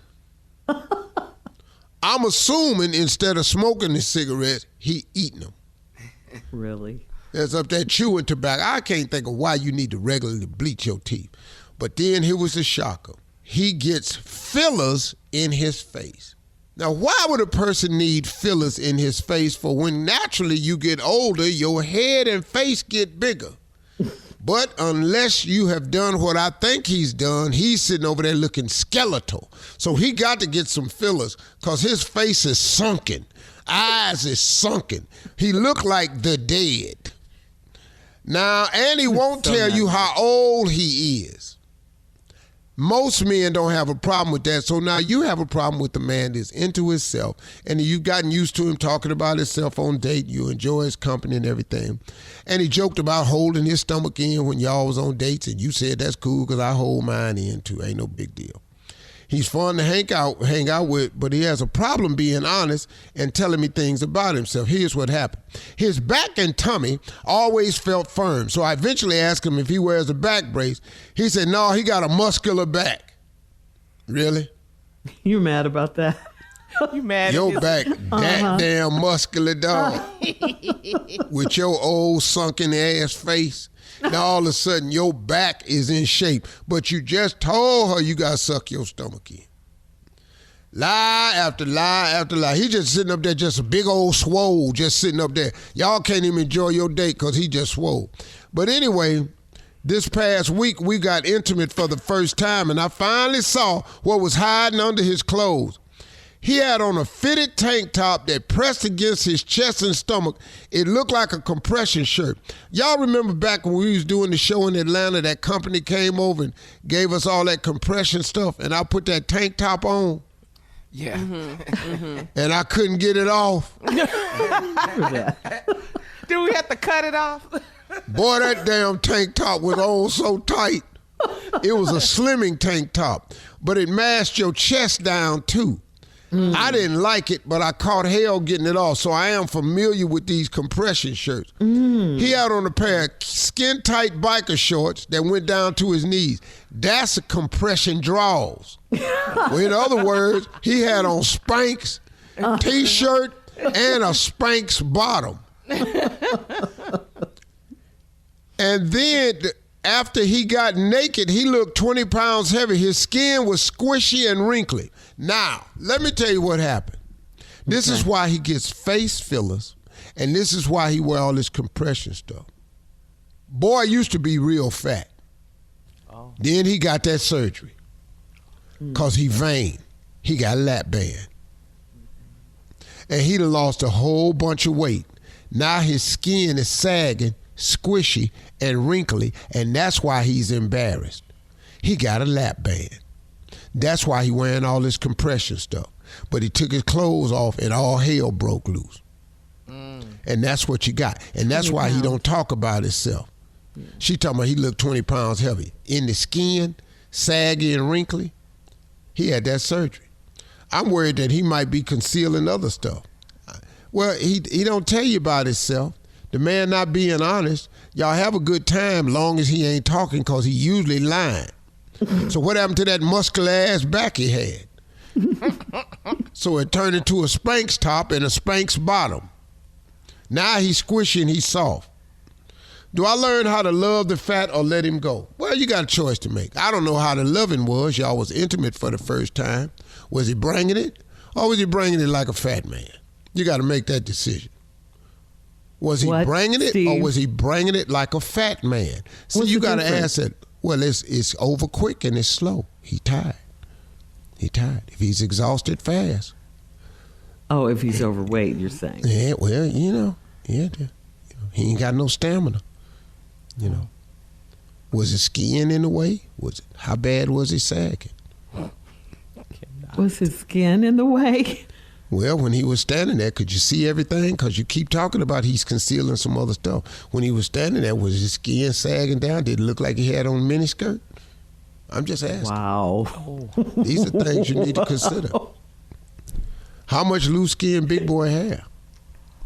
I'm assuming instead of smoking the cigarettes, he eating them. Really? There's up there chewing tobacco. I can't think of why you need to regularly bleach your teeth. But then here was the shocker. He gets fillers in his face. Now, why would a person need fillers in his face for when naturally you get older, your head and face get bigger? But unless you have done what I think he's done, he's sitting over there looking skeletal. So he got to get some fillers because his face is sunken. Eyes is sunken. He looked like the dead. Now, and he won't tell you how old he is. Most men don't have a problem with that. So now you have a problem with the man that's into himself and you've gotten used to him talking about himself on date. You enjoy his company and everything. And he joked about holding his stomach in when y'all was on dates and you said that's cool because I hold mine in too. Ain't no big deal. He's fun to hang out with, but he has a problem being honest and telling me things about himself. Here's what happened. His back and tummy always felt firm, so I eventually asked him if he wears a back brace. He said, no, he got a muscular back. Really? You mad about that? You mad? Your back, that damn muscular dog. With your old sunken ass face. Now all of a sudden your back is in shape, but you just told her you gotta suck your stomach in. Lie after lie after lie. He just sitting up there, just a big old swole, just sitting up there. Y'all can't even enjoy your date because he just swole. But anyway, this past week we got intimate for the first time, and I finally saw what was hiding under his clothes. He had on a fitted tank top that pressed against his chest and stomach. It looked like a compression shirt. Y'all remember back when we was doing the show in Atlanta, that company came over and gave us all that compression stuff, and I put that tank top on? Yeah. And I couldn't get it off. Do we have to cut it off? Boy, that damn tank top was on so tight. It was a slimming tank top, but it masked your chest down too. I didn't like it, but I caught hell getting it off, so I am familiar with these compression shirts. He had on a pair of skin-tight biker shorts that went down to his knees. That's a compression drawers. Well, in other words, he had on Spanx, T-shirt, and a Spanx bottom. And then after he got naked, he looked 20 pounds heavy. His skin was squishy and wrinkly. Now, let me tell you what happened. This is why he gets face fillers, and this is why he wear all this compression stuff. Boy used to be real fat. Oh. Then he got that surgery because he vain. He got a lap band. And he done lost a whole bunch of weight. Now his skin is sagging, squishy, and wrinkly, and that's why he's embarrassed. He got a lap band. That's why he wearing all this compression stuff. But he took his clothes off and all hell broke loose. And that's what you got. And that's why he don't talk about himself. She talking about he looked 20 pounds heavy. In the skin, saggy and wrinkly. He had that surgery. I'm worried that he might be concealing other stuff. Well, he don't tell you about himself. The man not being honest. Y'all have a good time long as he ain't talking because he usually lying. So what happened to that muscular ass back he had? So it turned into a Spanx top and a Spanx bottom. Now he's squishy and he's soft. Do I learn how to love the fat or let him go? Well, you got a choice to make. I don't know how the loving was. Y'all was intimate for the first time. Was he bringing it? Or was he bringing it like a fat man? You got to make that decision. Was he bringing it, Steve? Or was he bringing it like a fat man? So you got to ask that. Well, it's over quick and it's slow. He tired. If he's exhausted, fast. Oh, if he's overweight, you're saying? Yeah, well, he ain't got no stamina. Was his skin in the way? How bad was he sagging? Was his skin in the way? Well, when he was standing there, could you see everything? Because you keep talking about he's concealing some other stuff. When he was standing there, was his skin sagging down? Did it look like he had on a miniskirt? I'm just asking. Wow. These are things you need to consider. How much loose skin Big Boy have?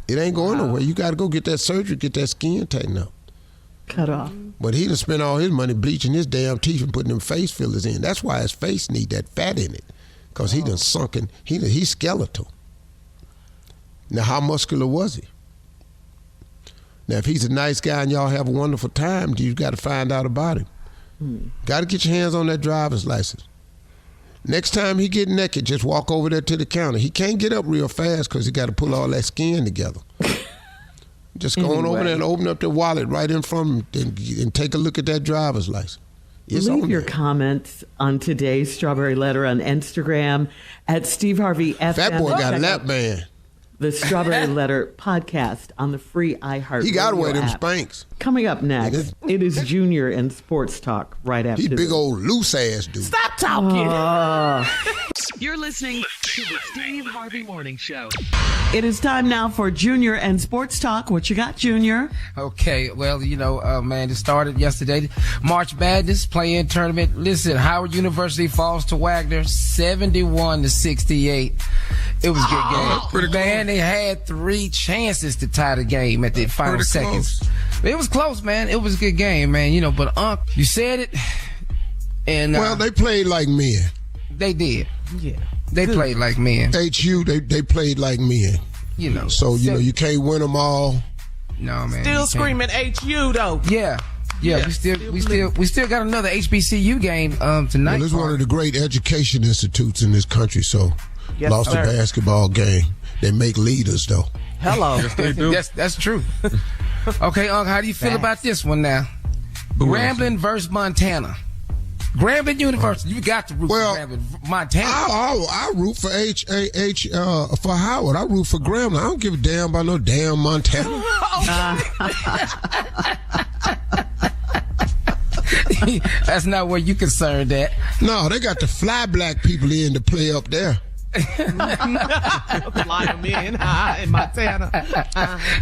It ain't going nowhere. You got to go get that surgery, get that skin tightened up. Cut off. But he done spent all his money bleaching his damn teeth and putting them face fillers in. That's why his face need that fat in it. Because he done sunken. He's skeletal. Now, how muscular was he? Now, if he's a nice guy and y'all have a wonderful time, you got to find out about him. Got to get your hands on that driver's license. Next time he get naked, just walk over there to the counter. He can't get up real fast because he got to pull all that skin together. Just go on over there and open up the wallet right in front of him and take a look at that driver's license. Leave your comments on today's Strawberry Letter on Instagram at Steve Harvey FM. That boy got a lap band. The Strawberry Letter podcast on the free iHeart. He got to wear them app. Spanx. Coming up next, it is Junior and Sports Talk right after He this. big old loose ass dude. Stop talking. You're listening to the Steve Harvey Morning Show. It is time now for Junior and Sports Talk. What you got, Junior? Okay, well, man, it started yesterday. March Madness play-in tournament. Listen, Howard University falls to Wagner 71-68. It was a good game. Pretty man, they had 3 chances to tie the game at the final seconds. It was close, man. It was a good game, man. But Unc, you said it. And well, they played like men. They did. Yeah. They played like men. HU, they played like men. So, you can't win them all. No, man. Still screaming HU, though. Yeah. We still got another HBCU game tonight. Well, it's one of the great education institutes in this country, so lost a basketball game. They make leaders, though. Hello. Yes, they do. That's true. Okay, Unc, how do you feel about this one now? Grambling versus Montana. Grambling University, you got to root for Grambling, Montana. I root for for Howard. I root for Grambling. I don't give a damn about no damn Montana. That's not where you concerned at. No, they got to fly black people in to play up there. Fly them in Montana.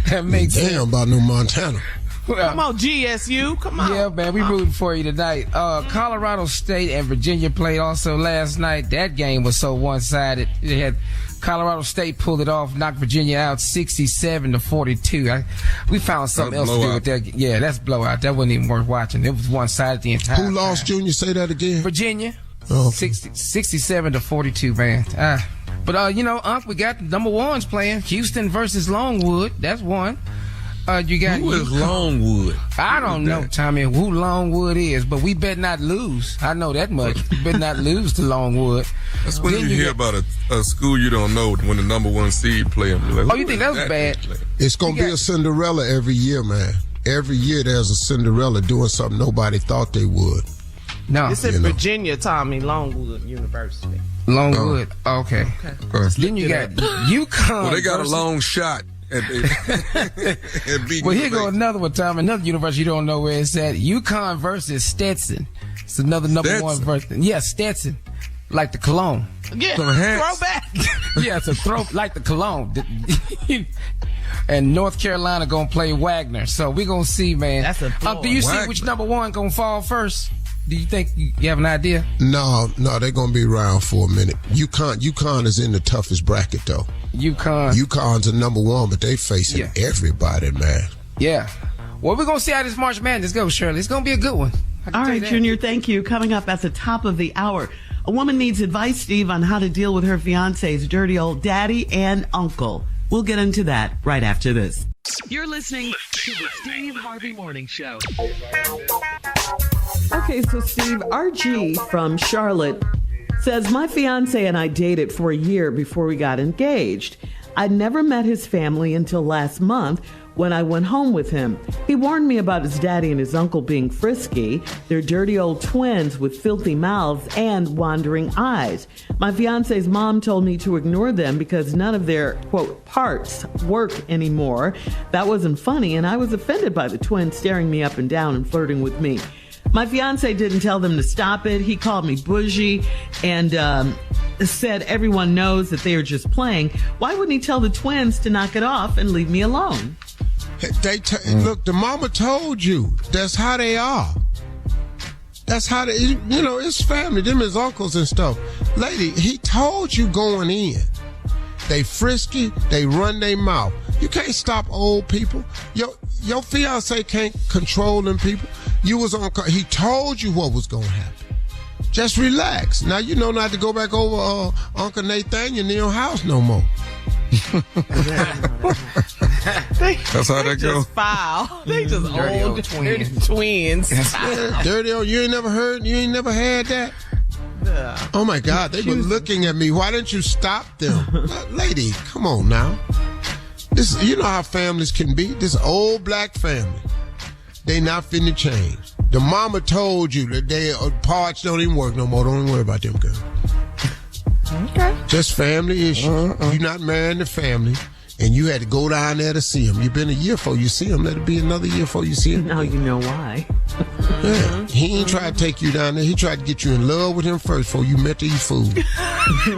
That makes sense. Damn about no Montana. Well, come on, GSU. Come on. Yeah, man, we rooting for you tonight. Colorado State and Virginia played also last night. That game was so one-sided. They had Colorado State pulled it off, knocked Virginia out 67-42. We found something else to do with that. Yeah, that's blowout. That wasn't even worth watching. It was one-sided the entire time. Who lost, Junior? Say that again. Virginia. Oh. 67-42, man. But Unc, we got number ones playing. Houston versus Longwood. That's one. You got who is Longwood? I don't know, Tommy, who Longwood is, but we better not lose. I know that much. We better not lose to Longwood. That's when you hear about a school you don't know when the number one seed player. Like, you think that was bad? It's going to be a Cinderella every year, man. Every year there's a Cinderella doing something nobody thought they would. No. It's in Virginia, Tommy, Longwood University. Longwood. Okay. Then you got UConn. Well, they got a long shot. Well, here go another one, Tom. Another university you don't know where it's at. UConn versus Stetson. It's another number one versus. Yeah, Stetson. Like the cologne. Yeah, throwback. Yeah, it's a throw like the cologne. And North Carolina gonna play Wagner. So we gonna see, man. That's a do you see which number one gonna fall first? Do you think you have an idea? No, they're gonna be around for a minute. UConn is in the toughest bracket though. UConn's a number one, but they facing everybody, man. Yeah. Well, we're gonna see how this March Madness goes, Shirley. It's gonna be a good one. All right, Junior, thank you. Coming up at the top of the hour, a woman needs advice, Steve, on how to deal with her fiance's dirty old daddy and uncle. We'll We'll get into that right after this. You're listening to the Steve Harvey Morning Show. Okay, so Steve, RG from Charlotte says, my fiance and I dated for a year before we got engaged. I'd never met his family until last month when I went home with him. He warned me about his daddy and his uncle being frisky. They're dirty old twins with filthy mouths and wandering eyes. My fiance's mom told me to ignore them because none of their, quote, parts work anymore. That wasn't funny, and I was offended by the twins staring me up and down and flirting with me. My fiance didn't tell them to stop it. He called me bougie and said everyone knows that they are just playing. Why wouldn't he tell the twins to knock it off and leave me alone? Look, the mama told you. That's how they are. That's how they, it's family. Them is uncles and stuff. Lady, he told you going in. They frisky. They run their mouth. You can't stop old people. Your fiance can't control them people. He told you what was going to happen. Just relax. Now you know not to go back over Uncle Nathaniel in your house no more. That's how that goes. Foul. They just Dirty old old twins. Yeah, dirty old. You ain't never had that? Yeah. Oh my God, they were looking at me. Why didn't you stop them? Lady, come on now. This, you know how families can be. This old black family. They not finna change. The mama told you that they parts don't even work no more. Don't even worry about them, girl. Okay. Just family issues. You're not marrying the family, and you had to go down there to see him. You've been a year before you see him. Let it be another year before you see him. Now you know why. Yeah. He ain't tried to take you down there. He tried to get you in love with him first before you met these fools. Damn.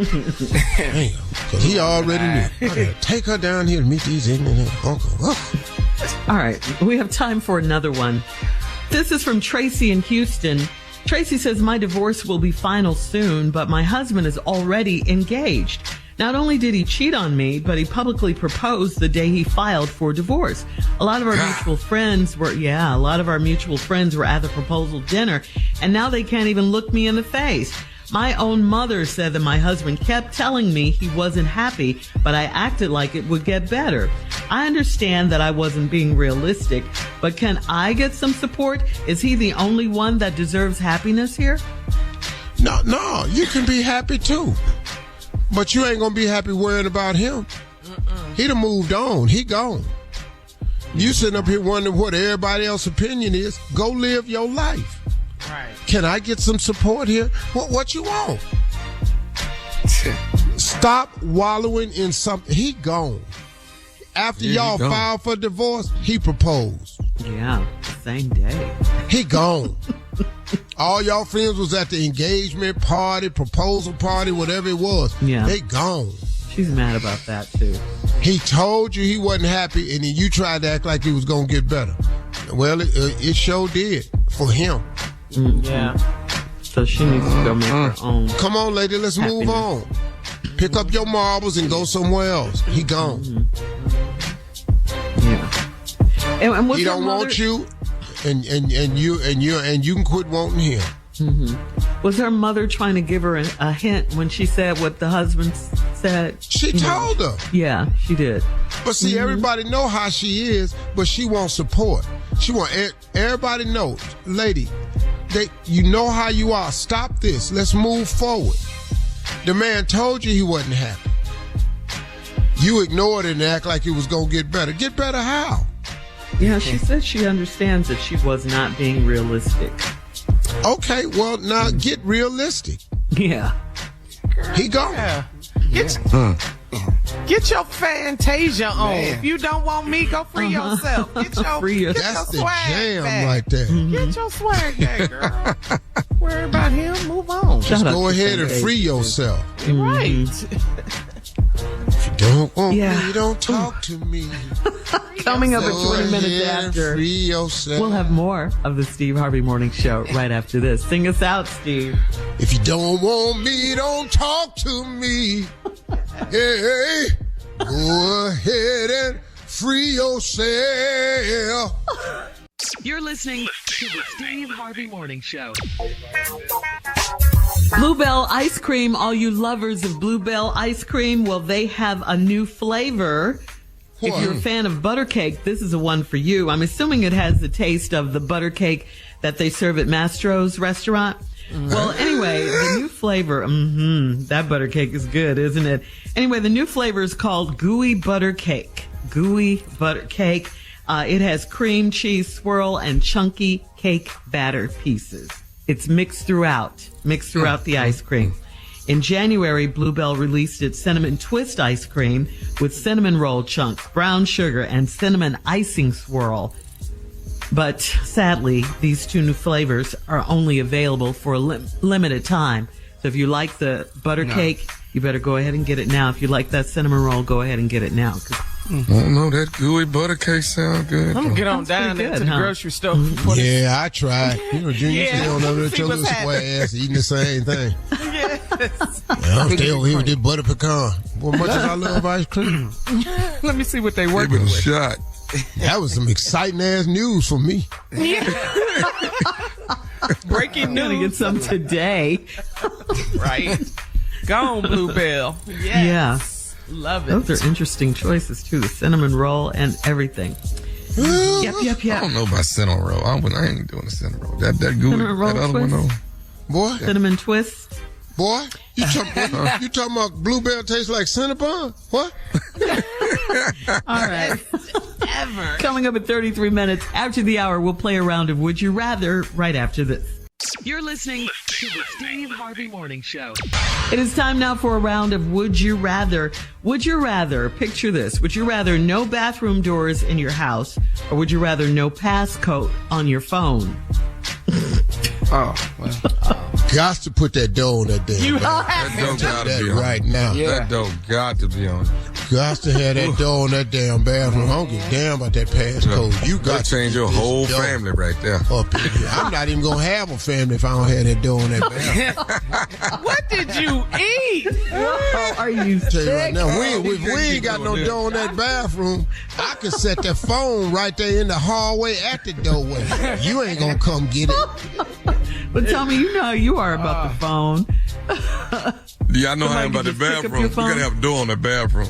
Because he already knew. I gotta take her down here to meet these ignorant uncles. Oh. All right, we have time for another one. This is from Tracy in Houston. Tracy says, my divorce will be final soon, but my husband is already engaged. Not only did he cheat on me, but he publicly proposed the day he filed for divorce. A lot of our mutual friends were at the proposal dinner, and now they can't even look me in the face. My own mother said that my husband kept telling me he wasn't happy, but I acted like it would get better. I understand that I wasn't being realistic, but can I get some support? Is he the only one that deserves happiness here? No, you can be happy too. But you ain't gonna be happy worrying about him. He done moved on. He gone. You sitting up here wondering what everybody else's opinion is. Go live your life. Right. Can I get some support here? What you want? Stop wallowing in something. He gone. After y'all filed for divorce, he proposed. Yeah, same day. He gone. All y'all friends was at the engagement party, proposal party, whatever it was. Yeah. They gone. She's mad about that, too. He told you he wasn't happy, and then you tried to act like it was going to get better. Well, it sure did for him. Mm-hmm. Yeah. So she needs to go make her own. Come on, lady, let's move on. Pick up your marbles and go somewhere else. He gone. Yeah. And he don't want you, and you can quit wanting him. Mm-hmm. Was her mother trying to give her a hint when she said what the husband said? She told her. Yeah, she did. But see, everybody know how she is, but she wants support. She want everybody knows, lady. You know how you are. Stop this. Let's move forward. The man told you he wasn't happy. You ignored it and act like it was gonna get better. Get better how? Yeah, she said she understands that she was not being realistic. Okay, well now get realistic. Yeah. He gone. Yeah. Get your Fantasia on. If you don't want me, go free yourself. Get your That's the swag jam back. right there. Get your swag back, girl. Worry about him. Move on. Just go ahead and free yourself. Right. If you don't want me, don't talk to me. Coming up at Go 20 minutes ahead and after, free yourself. we'll have more of the Steve Harvey Morning Show right after this. Sing us out, Steve. If you don't want me, don't talk to me. Hey, go ahead and free yourself. You're listening to the Steve Harvey Morning Show. Bluebell ice cream, all you lovers of Bluebell ice cream, well, they have a new flavor. If you're a fan of butter cake, this is a one for you. I'm assuming it has the taste of the butter cake that they serve at Mastro's restaurant. Well, anyway, the new flavor, that butter cake is good, isn't it? Anyway, the new flavor is called Gooey Butter Cake. Gooey Butter Cake. It has cream, cheese, swirl, and chunky cake batter pieces. It's mixed throughout the ice cream. In January, Bluebell released its cinnamon twist ice cream with cinnamon roll chunks, brown sugar, and cinnamon icing swirl. But sadly, these two new flavors are only available for a limited time. So if you like the butter cake, you better go ahead and get it now. If you like that cinnamon roll, go ahead and get it now. I don't know, that gooey butter cake sound good. I'm going to get on down there to the grocery store. Yeah, I tried. You know, Junior, you stay on over there with your little square ass eating the same thing. Yes. I'm stay over here with this butter pecan. Well, much as I love ice cream. Let me see what they working Give it a with. shot. That was some exciting ass news for me. Breaking I'm going to get news. some today. Right. Go on, Bluebell. Yes. Yeah. Love it. Those are interesting choices, too. The cinnamon roll and everything. Yep. I don't know about cinnamon roll. I ain't doing the cinnamon roll. That gooey, Cinnamon roll that other twist? one, Boy, Cinnamon twist. boy, you talking about Bluebell tastes like Cinnabon? What? All right. Coming up at 33 minutes after the hour, we'll play a round of Would You Rather right after this. You're listening to the Steve Harvey Morning Show. It is time now for a round of Would You Rather. Would you rather, picture this, would you rather no bathroom doors in your house, or would you rather no passcode on your phone? Oh, well. Got to put that dough on that damn. That dough gotta be on. right now. Yeah. That dough got to be on. Got to have that dough on that damn bathroom. I don't give a damn about that passcode. You got That to change your get this whole dough family right there. up in here. I'm not even gonna have a family if I don't have that dough on that bathroom. What did you eat? Oh, are you Tell you right sick? now, if we ain't got no dough in that bathroom, I could set that phone right there in the hallway at the doorway. You ain't gonna come get it. But tell me, you know how you are about the phone. Yeah, I know how Somebody I'm about the just pick up bathroom. your You phone. gotta have a door on the bathroom.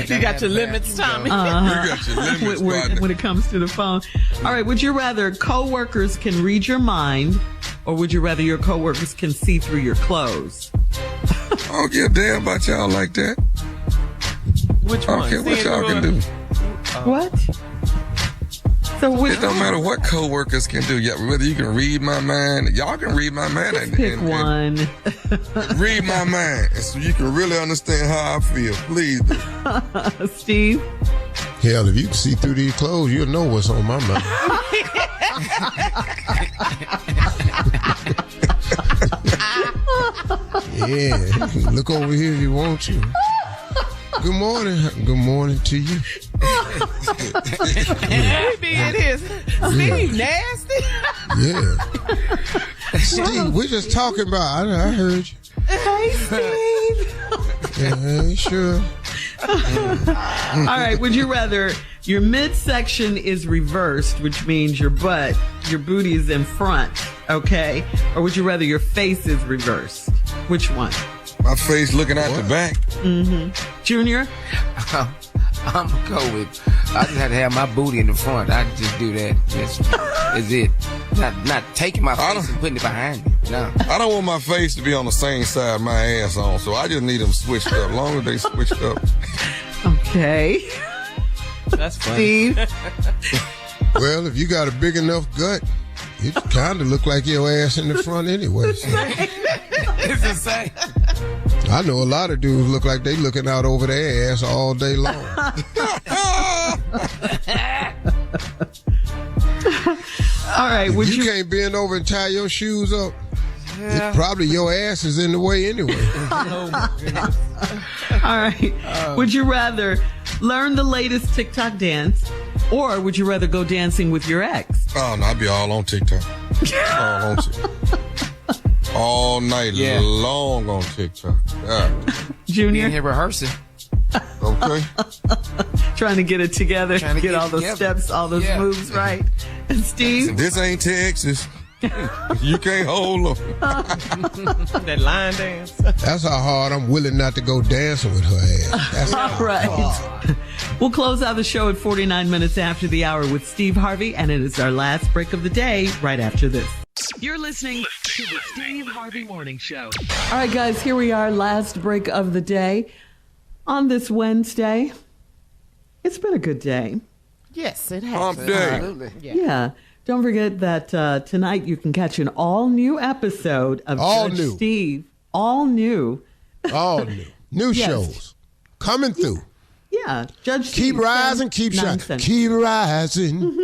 You got your limits, Tommy. You got your limits, partner. when it comes to the phone. All right, would you rather coworkers can read your mind, or would you rather your coworkers can see through your clothes? I don't give a damn about y'all like that. Which I one? don't care what y'all can do. What? So which It don't matter what coworkers can do. Yeah, whether you can read my mind, y'all can read my mind and pick one. read my mind, and so you can really understand how I feel. Please do. Steve? Hell, if you can see through these clothes, you'll know what's on my mind. Yeah, you can look over here if you want to. Good morning. Good morning to you. He being his. Steve, nasty. Yeah. Steve, we're just talking about, I heard you. Hey, Steve. Yeah, sure. All right, would you rather your midsection is reversed, which means your booty is in front, okay? Or would you rather your face is reversed? Which one? My face looking out the back. Junior? I'm gonna go with. I just had to have my booty in the front. I just do that. Is it? Not taking my face and putting it behind me. No. I don't want my face to be on the same side my ass on, so I just need them switched up. As long as they switched up. Okay. That's funny. Steve? Well, if you got a big enough gut, it kind of look like your ass in the front anyway. So. It's the same. I know a lot of dudes look like they looking out over their ass all day long. All right, would If you you can't bend over and tie your shoes up, it's probably your ass is in the way anyway. All right. Would you rather learn the latest TikTok dance, or would you rather go dancing with your ex? Oh, no, I'd be all on TikTok. All on TikTok. All night long on TikTok. Yeah. Junior? In here rehearsing. Okay. Trying to get it together, Trying to get get all it those together. steps, all those Yeah. moves right. And Steve? This ain't Texas. You can't hold them. That line dance. That's how hard I'm willing not to go dancing with her ass. That's All right. We'll close out the show at 49 minutes after the hour with Steve Harvey, and it is our last break of the day right after this. You're listening to the Steve Harvey Morning Show. All right, guys, here we are, last break of the day on this Wednesday. It's been a good day. Yes, it has. Hump day. Absolutely. Yeah. Don't forget that tonight you can catch an all-new episode of Judge Steve. All new. All new. New shows coming through. Yeah. Judge Steve. Keep rising, keep shining. Keep rising,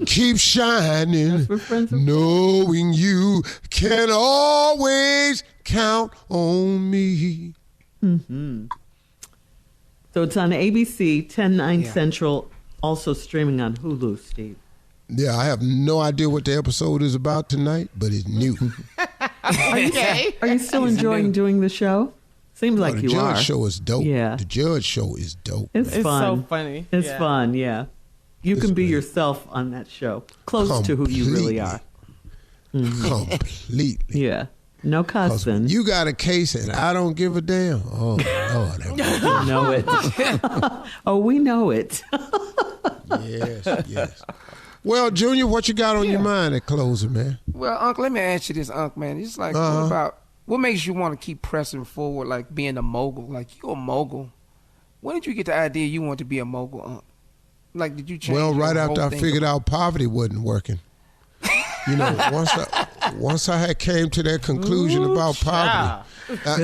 keep shining. Knowing you can always count on me. Mm-hmm. So it's on ABC, 10/9 Central, also streaming on Hulu, Steve. Yeah, I have no idea what the episode is about tonight, but it's new. Are you still enjoying doing the show? Seems like you are. The Judge Show is dope. Yeah. The Judge Show is dope. It's fun. So funny. It's fun, yeah. You can be yourself on that show. Close to who you really are. Completely. Yeah. No cussing. You got a case and I don't give a damn. Oh, Lord. We know it. Oh, we know it. Yes. Well, Junior, what you got on your mind at closing, man? Well, Unc, let me ask you this, Unc, man. It's like, what makes you want to keep pressing forward, like being a mogul? Like, you're a mogul. When did you get the idea you want to be a mogul, Unc? Like, did you change Well, right your after whole I thing figured out poverty wasn't working. You know, once I had came to that conclusion about poverty,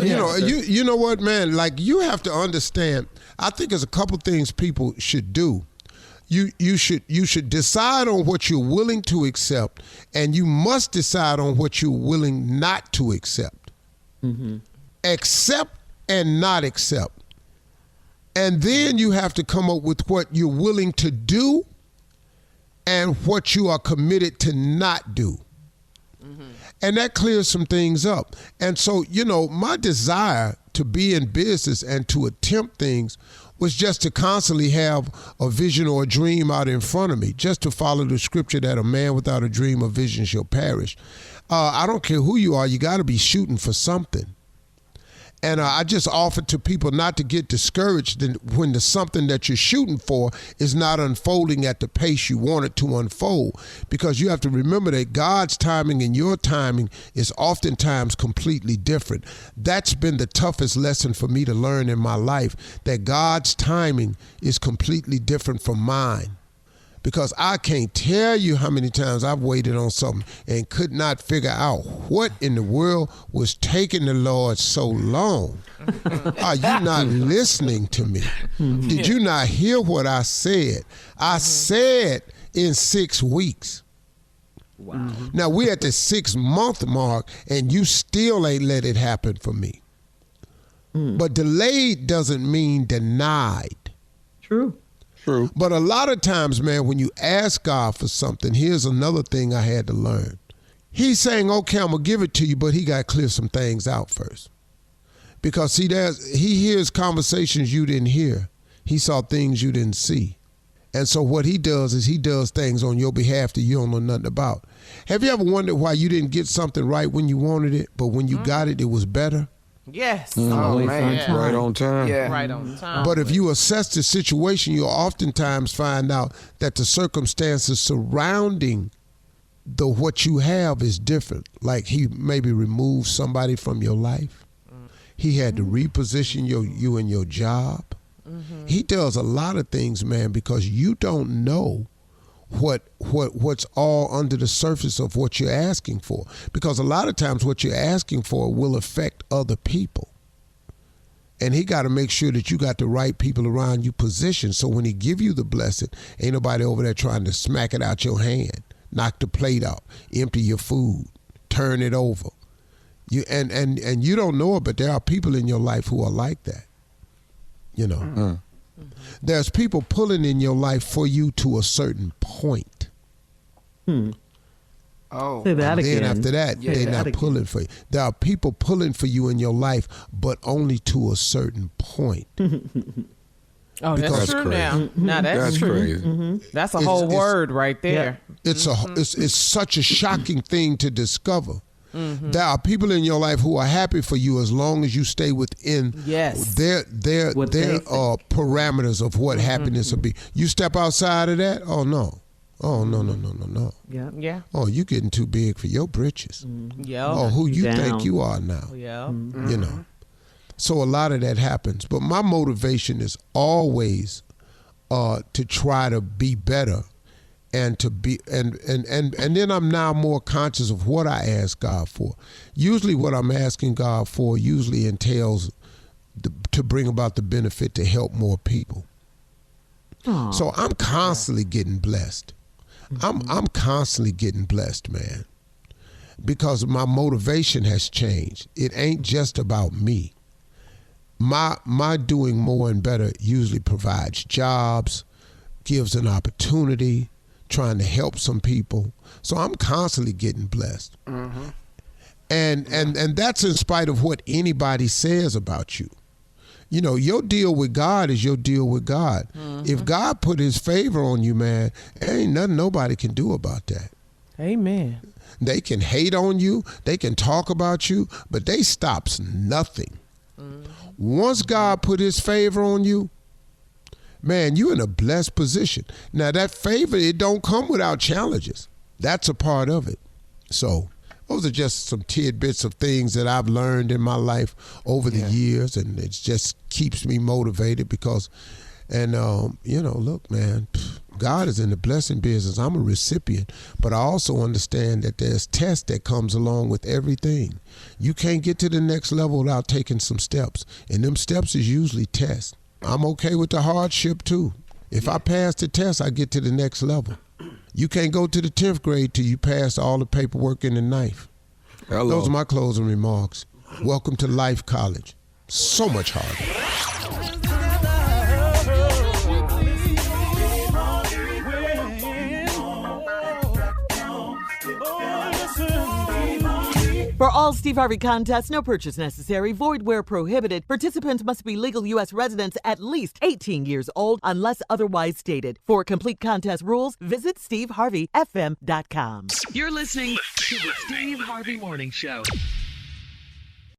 you know what, man? Like, you have to understand. I think there's a couple things people should do. You should decide on what you're willing to accept, and you must decide on what you're willing not to accept. Mm-hmm. Accept and not accept. And then you have to come up with what you're willing to do and what you are committed to not do. Mm-hmm. And that clears some things up. And so, you know, my desire to be in business and to attempt things was just to constantly have a vision or a dream out in front of me, just to follow the scripture that a man without a dream or vision shall perish. I don't care who you are, you got to be shooting for something. And I just offer to people not to get discouraged when the something that you're shooting for is not unfolding at the pace you want it to unfold. Because you have to remember that God's timing and your timing is oftentimes completely different. That's been the toughest lesson for me to learn in my life, that God's timing is completely different from mine. Because I can't tell you how many times I've waited on something and could not figure out what in the world was taking the Lord so long. Are you not listening to me? Did you not hear what I said? I said in 6 weeks. Wow. Now we're at the 6-month mark and you still ain't let it happen for me. But delayed doesn't mean denied. True. But a lot of times, man, when you ask God for something, here's another thing I had to learn. He's saying, okay, I'm going to give it to you, but he got to clear some things out first. Because, see, he hears conversations you didn't hear. He saw things you didn't see. And so what he does is he does things on your behalf that you don't know nothing about. Have you ever wondered why you didn't get something right when you wanted it, but when you got it, it was better? Yes. Oh, man. Yeah. Right on time. Yeah. Right on time. But if you assess the situation, you'll oftentimes find out that the circumstances surrounding what you have is different. Like he maybe removed somebody from your life. He had to reposition you in your job. Mm-hmm. He does a lot of things, man, because you don't know what's all under the surface of what you're asking for. Because a lot of times what you're asking for will affect other people. And he got to make sure that you got the right people around you positioned. So when he give you the blessing, ain't nobody over there trying to smack it out your hand, knock the plate out, empty your food, turn it over. You and you don't know it, but there are people in your life who are like that. You know. Mm-hmm. There's people pulling in your life for you to a certain point. Oh. Say that and again. then after that, they're not pulling for you. There are people pulling for you in your life, but only to a certain point. Oh, that's true crazy. now. Now that's true. Crazy. Mm-hmm. That's a whole word right there. it's such a shocking thing to discover. There are people in your life who are happy for you as long as you stay within their parameters of what happiness will be. You step outside of that, oh no. Yeah. Oh, you getting too big for your britches. Yeah. Oh, who you think you are now? Yeah. You know. So a lot of that happens. But my motivation is always to try to be better. And to be and then I'm now more conscious of what I ask God for. Usually what I'm asking God for usually entails to bring about the benefit to help more people. Aww. So I'm constantly getting blessed. I'm constantly getting blessed, man. Because my motivation has changed. It ain't just about me. My doing more and better usually provides jobs, gives an opportunity, trying to help some people. So I'm constantly getting blessed. And that's in spite of what anybody says about you. You know, your deal with God is your deal with God. If God put his favor on you, man, there ain't nothing nobody can do about that. Amen. They can hate on you, they can talk about you, but they stops nothing. Once God put his favor on you, man, you're in a blessed position. Now, that favor, it don't come without challenges. That's a part of it. So those are just some tidbits of things that I've learned in my life over the years, and it just keeps me motivated because, look, man, God is in the blessing business. I'm a recipient, but I also understand that there's tests that comes along with everything. You can't get to the next level without taking some steps, and them steps is usually tests. I'm okay with the hardship too. If I pass the test, I get to the next level. You can't go to the 10th grade till you pass all the paperwork and the knife. Hello. Those are my closing remarks. Welcome to Life College. So much harder. For all Steve Harvey contests, no purchase necessary, void where prohibited. Participants must be legal U.S. residents at least 18 years old unless otherwise stated. For complete contest rules, visit SteveHarveyFM.com. You're listening to the Steve Harvey Morning Show.